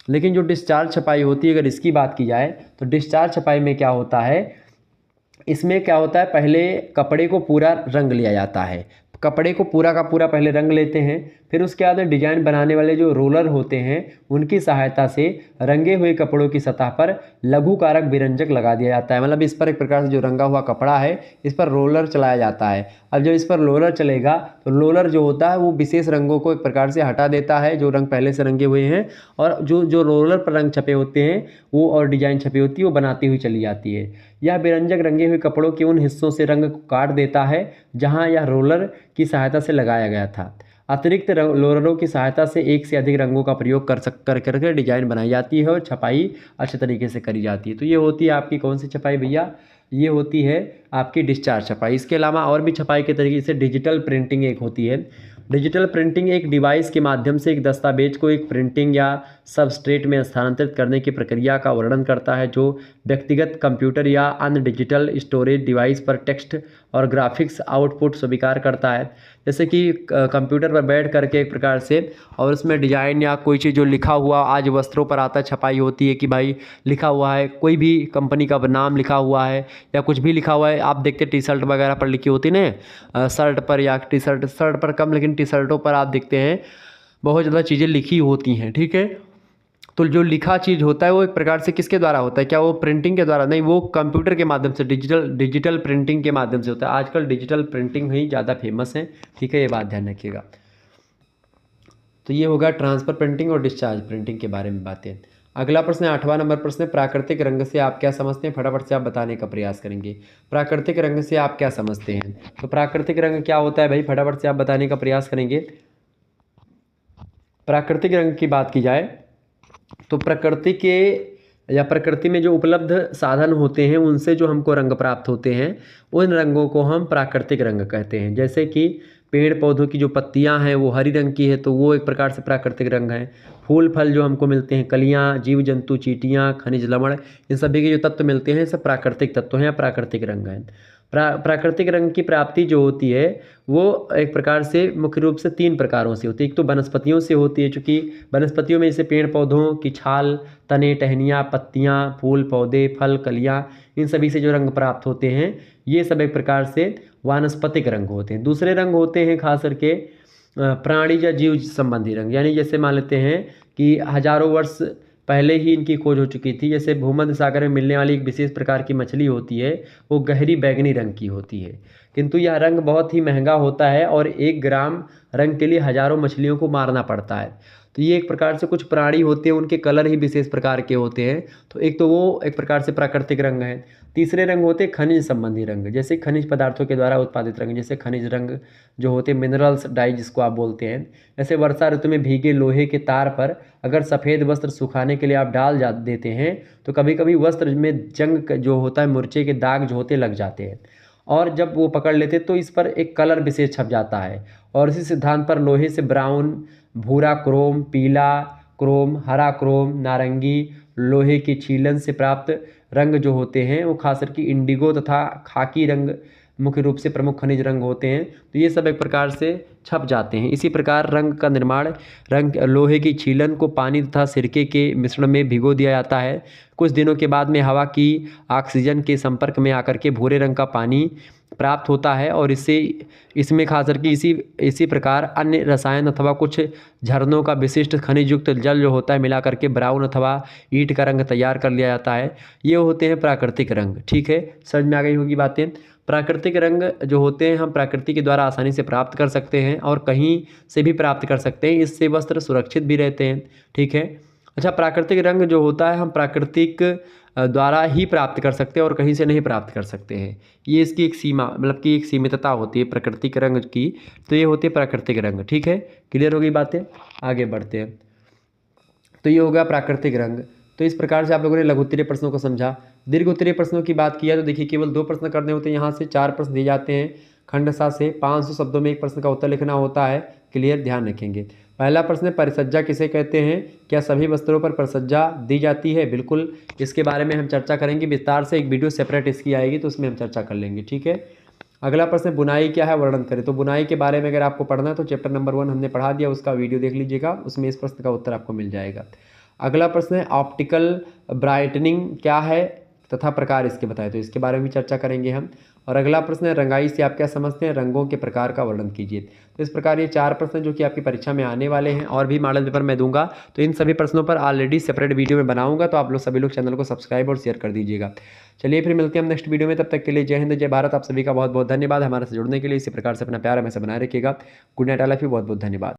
लेकिन जो डिस्चार्ज छपाई होती है, अगर इसकी बात की जाए तो डिस्चार्ज छपाई में क्या होता है, इसमें क्या होता है पहले कपड़े को पूरा रंग लिया जाता है, कपड़े को पूरा का पूरा पहले रंग लेते हैं, फिर उसके बाद डिजाइन बनाने वाले जो रोलर होते हैं उनकी सहायता से रंगे हुए कपड़ों की सतह पर लघु कारक विरंजक लगा दिया जाता है। मतलब इस पर एक प्रकार से जो रंगा हुआ कपड़ा है इस पर रोलर चलाया जाता है। अब जब इस पर रोलर चलेगा तो रोलर जो होता है वो विशेष रंगों को एक प्रकार से हटा देता है जो रंग पहले से रंगे हुए हैं, और जो रोलर पर रंग छपे होते हैं वो और डिजाइन छपी होती है वो बनाती हुई चली जाती है। यह विरंजक रंगे हुए कपड़ों के उन हिस्सों से रंग को काट देता है जहां यह रोलर की सहायता से लगाया गया था। अतिरिक्त रोलरों की सहायता से एक से अधिक रंगों का प्रयोग करके डिजाइन बनाई जाती है और छपाई अच्छे तरीके से करी जाती है। तो ये होती है आपकी कौन सी छपाई भैया, ये होती है आपकी डिस्चार्ज छपाई। इसके अलावा और भी छपाई के तरीके से डिजिटल प्रिंटिंग एक होती है। डिजिटल प्रिंटिंग एक डिवाइस के माध्यम से एक दस्तावेज को एक प्रिंटिंग या सबस्ट्रेट में स्थानांतरित करने की प्रक्रिया का वर्णन करता है जो व्यक्तिगत कंप्यूटर या अन्य डिजिटल स्टोरेज डिवाइस पर टेक्स्ट और ग्राफिक्स आउटपुट स्वीकार करता है। जैसे कि कंप्यूटर पर बैठ करके एक प्रकार से और उसमें डिजाइन या कोई चीज़ जो लिखा हुआ आज वस्त्रों पर आता छपाई होती है कि भाई लिखा हुआ है, कोई भी कंपनी का नाम लिखा हुआ है या कुछ भी लिखा हुआ है। आप देखते टी शर्ट वगैरह पर लिखी होती ना, शर्ट पर या शर्ट पर कम लेकिन टी शर्टों पर आप देखते हैं बहुत ज़्यादा चीज़ें लिखी होती हैं। ठीक है। तो जो लिखा चीज़ होता है वो एक प्रकार से किसके द्वारा होता है, क्या वो प्रिंटिंग के द्वारा नहीं, वो कंप्यूटर के माध्यम से डिजिटल प्रिंटिंग के माध्यम से होता है। आजकल डिजिटल प्रिंटिंग ही ज़्यादा फेमस है। ठीक है, ये बात ध्यान रखिएगा। तो ये होगा ट्रांसफर प्रिंटिंग और डिस्चार्ज प्रिंटिंग के बारे में बातें। अगला प्रश्न है 8वां नंबर प्रश्न, प्राकृतिक रंग से आप क्या समझते हैं, फटाफट से आप बताने का प्रयास करेंगे। प्राकृतिक रंग से आप क्या समझते हैं, तो प्राकृतिक रंग क्या होता है भाई, फटाफट से आप बताने का प्रयास करेंगे। प्राकृतिक रंग की बात की जाए तो प्रकृति में जो उपलब्ध साधन होते हैं उनसे जो हमको रंग प्राप्त होते हैं उन रंगों को हम प्राकृतिक रंग कहते हैं। जैसे कि पेड़ पौधों की जो पत्तियां हैं वो हरी रंग की है तो वो एक प्रकार से प्राकृतिक रंग है। फूल फल जो हमको मिलते हैं, कलियां, जीव जंतु, चींटियां, खनिज लवण, इन सभी के जो तत्व मिलते हैं सब प्राकृतिक तत्व हैं या प्राकृतिक रंग हैं। प्राकृतिक रंग की प्राप्ति जो होती है वो एक प्रकार से मुख्य रूप से 3 प्रकारों से होती है। एक तो वनस्पतियों से होती है, चूँकि वनस्पतियों में जैसे पेड़ पौधों की छाल, तने, टहनियाँ, पत्तियाँ, फूल, पौधे, फल, कलियाँ, इन सभी से जो रंग प्राप्त होते हैं ये सब एक प्रकार से वानस्पतिक रंग होते हैं। दूसरे रंग होते हैं खास करके प्राणी या जीव संबंधी रंग, यानी जैसे मान लेते हैं कि हजारों वर्ष पहले ही इनकी खोज हो चुकी थी। जैसे भूमध्य सागर में मिलने वाली एक विशेष प्रकार की मछली होती है वो गहरी बैंगनी रंग की होती है, किंतु यह रंग बहुत ही महंगा होता है और 1 ग्राम रंग के लिए हजारों मछलियों को मारना पड़ता है। तो ये एक प्रकार से कुछ प्राणी होते हैं उनके कलर ही विशेष प्रकार के होते हैं। तो एक तो वो एक प्रकार से प्राकृतिक रंग है। तीसरे रंग होते हैं खनिज संबंधी रंग, जैसे खनिज पदार्थों के द्वारा उत्पादित रंग, जैसे खनिज रंग जो होते हैं मिनरल्स डाई जिसको आप बोलते हैं। जैसे वर्षा ऋतु में भीगे लोहे के तार पर अगर सफ़ेद वस्त्र सुखाने के लिए आप डाल देते हैं तो कभी कभी वस्त्र में जंग जो होता है, मुरचे के दाग जो होते लग जाते हैं और जब वो पकड़ लेते तो इस पर एक कलर विशेष छप जाता है। और इसी सिद्धांत पर लोहे से ब्राउन, भूरा क्रोम, पीला क्रोम, हरा क्रोम, नारंगी, लोहे की छीलन से प्राप्त रंग जो होते हैं वो खास करके इंडिगो तथा खाकी रंग मुख्य रूप से प्रमुख खनिज रंग होते हैं। तो ये सब एक प्रकार से छप जाते हैं। इसी प्रकार रंग का निर्माण लोहे की छीलन को पानी तथा सिरके के मिश्रण में भिगो दिया जाता है। कुछ दिनों के बाद में हवा की ऑक्सीजन के संपर्क में आकर के भूरे रंग का पानी प्राप्त होता है और इसमें खास करके इसी प्रकार अन्य रसायन अथवा कुछ झरनों का विशिष्ट खनिज युक्त जल जो होता है मिला करके ब्राउन अथवा ईंट का रंग तैयार कर लिया जाता है। ये होते हैं प्राकृतिक रंग। ठीक है, समझ में आ गई होगी बातें। प्राकृतिक रंग जो होते हैं हम प्रकृति के द्वारा आसानी से प्राप्त कर सकते हैं और कहीं से भी प्राप्त कर सकते हैं। इससे वस्त्र सुरक्षित भी रहते हैं। ठीक है। अच्छा, प्राकृतिक रंग जो होता है हम प्राकृतिक द्वारा ही प्राप्त कर सकते हैं और कहीं से नहीं प्राप्त कर सकते हैं। ये इसकी एक सीमा मतलब कि एक सीमितता होती है प्राकृतिक रंग की। तो ये होती है प्राकृतिक रंग। ठीक है, क्लियर हो गई बातें, आगे बढ़ते हैं। तो ये हो गया प्राकृतिक रंग। तो इस प्रकार से आप लोगों ने लघु उत्तरीय प्रश्नों को समझा। दीर्घ उत्तरीय प्रश्नों की बात किया तो देखिए केवल 2 प्रश्न करने होते हैं। यहाँ से 4 प्रश्न दिए जाते हैं खंडशा से। 500 शब्दों में एक प्रश्न का उत्तर लिखना होता है। क्लियर, ध्यान रखेंगे। पहला प्रश्न है, परिसज्जा किसे कहते हैं? क्या सभी वस्त्रों पर परिसज्जा दी जाती है? बिल्कुल, इसके बारे में हम चर्चा करेंगे विस्तार से। एक वीडियो सेपरेट इसकी आएगी तो उसमें हम चर्चा कर लेंगे। ठीक है। अगला प्रश्न, बुनाई क्या है, वर्णन करें। तो बुनाई के बारे में अगर आपको पढ़ना है तो चैप्टर नंबर 1 हमने पढ़ा दिया, उसका वीडियो देख लीजिएगा, उसमें इस प्रश्न का उत्तर आपको मिल जाएगा। अगला प्रश्न है, ऑप्टिकल ब्राइटनिंग क्या है तथा प्रकार इसके बताएं। तो इसके बारे में भी चर्चा करेंगे हम। और अगला प्रश्न है, रंगाई से आप क्या समझते हैं? रंगों के प्रकार का वर्णन कीजिए। तो इस प्रकार ये 4 प्रश्न जो कि आपकी परीक्षा में आने वाले हैं और भी मॉडल पेपर मैं दूंगा। तो इन सभी प्रश्नों पर ऑलरेडी सेपरेट वीडियो में बनाऊंगा, तो आप लोग सभी लोग चैनल को सब्सक्राइब और शेयर कर दीजिएगा। चलिए फिर मिलते हैं हम नेक्स्ट वीडियो में। तब तक के लिए जय हिंद, जय भारत। आप सभी का बहुत बहुत धन्यवाद हमारे से जुड़ने के लिए। इसी प्रकार से अपना प्यार हमेशा बनाए रखिएगा। Good night, I love you, बहुत बहुत धन्यवाद।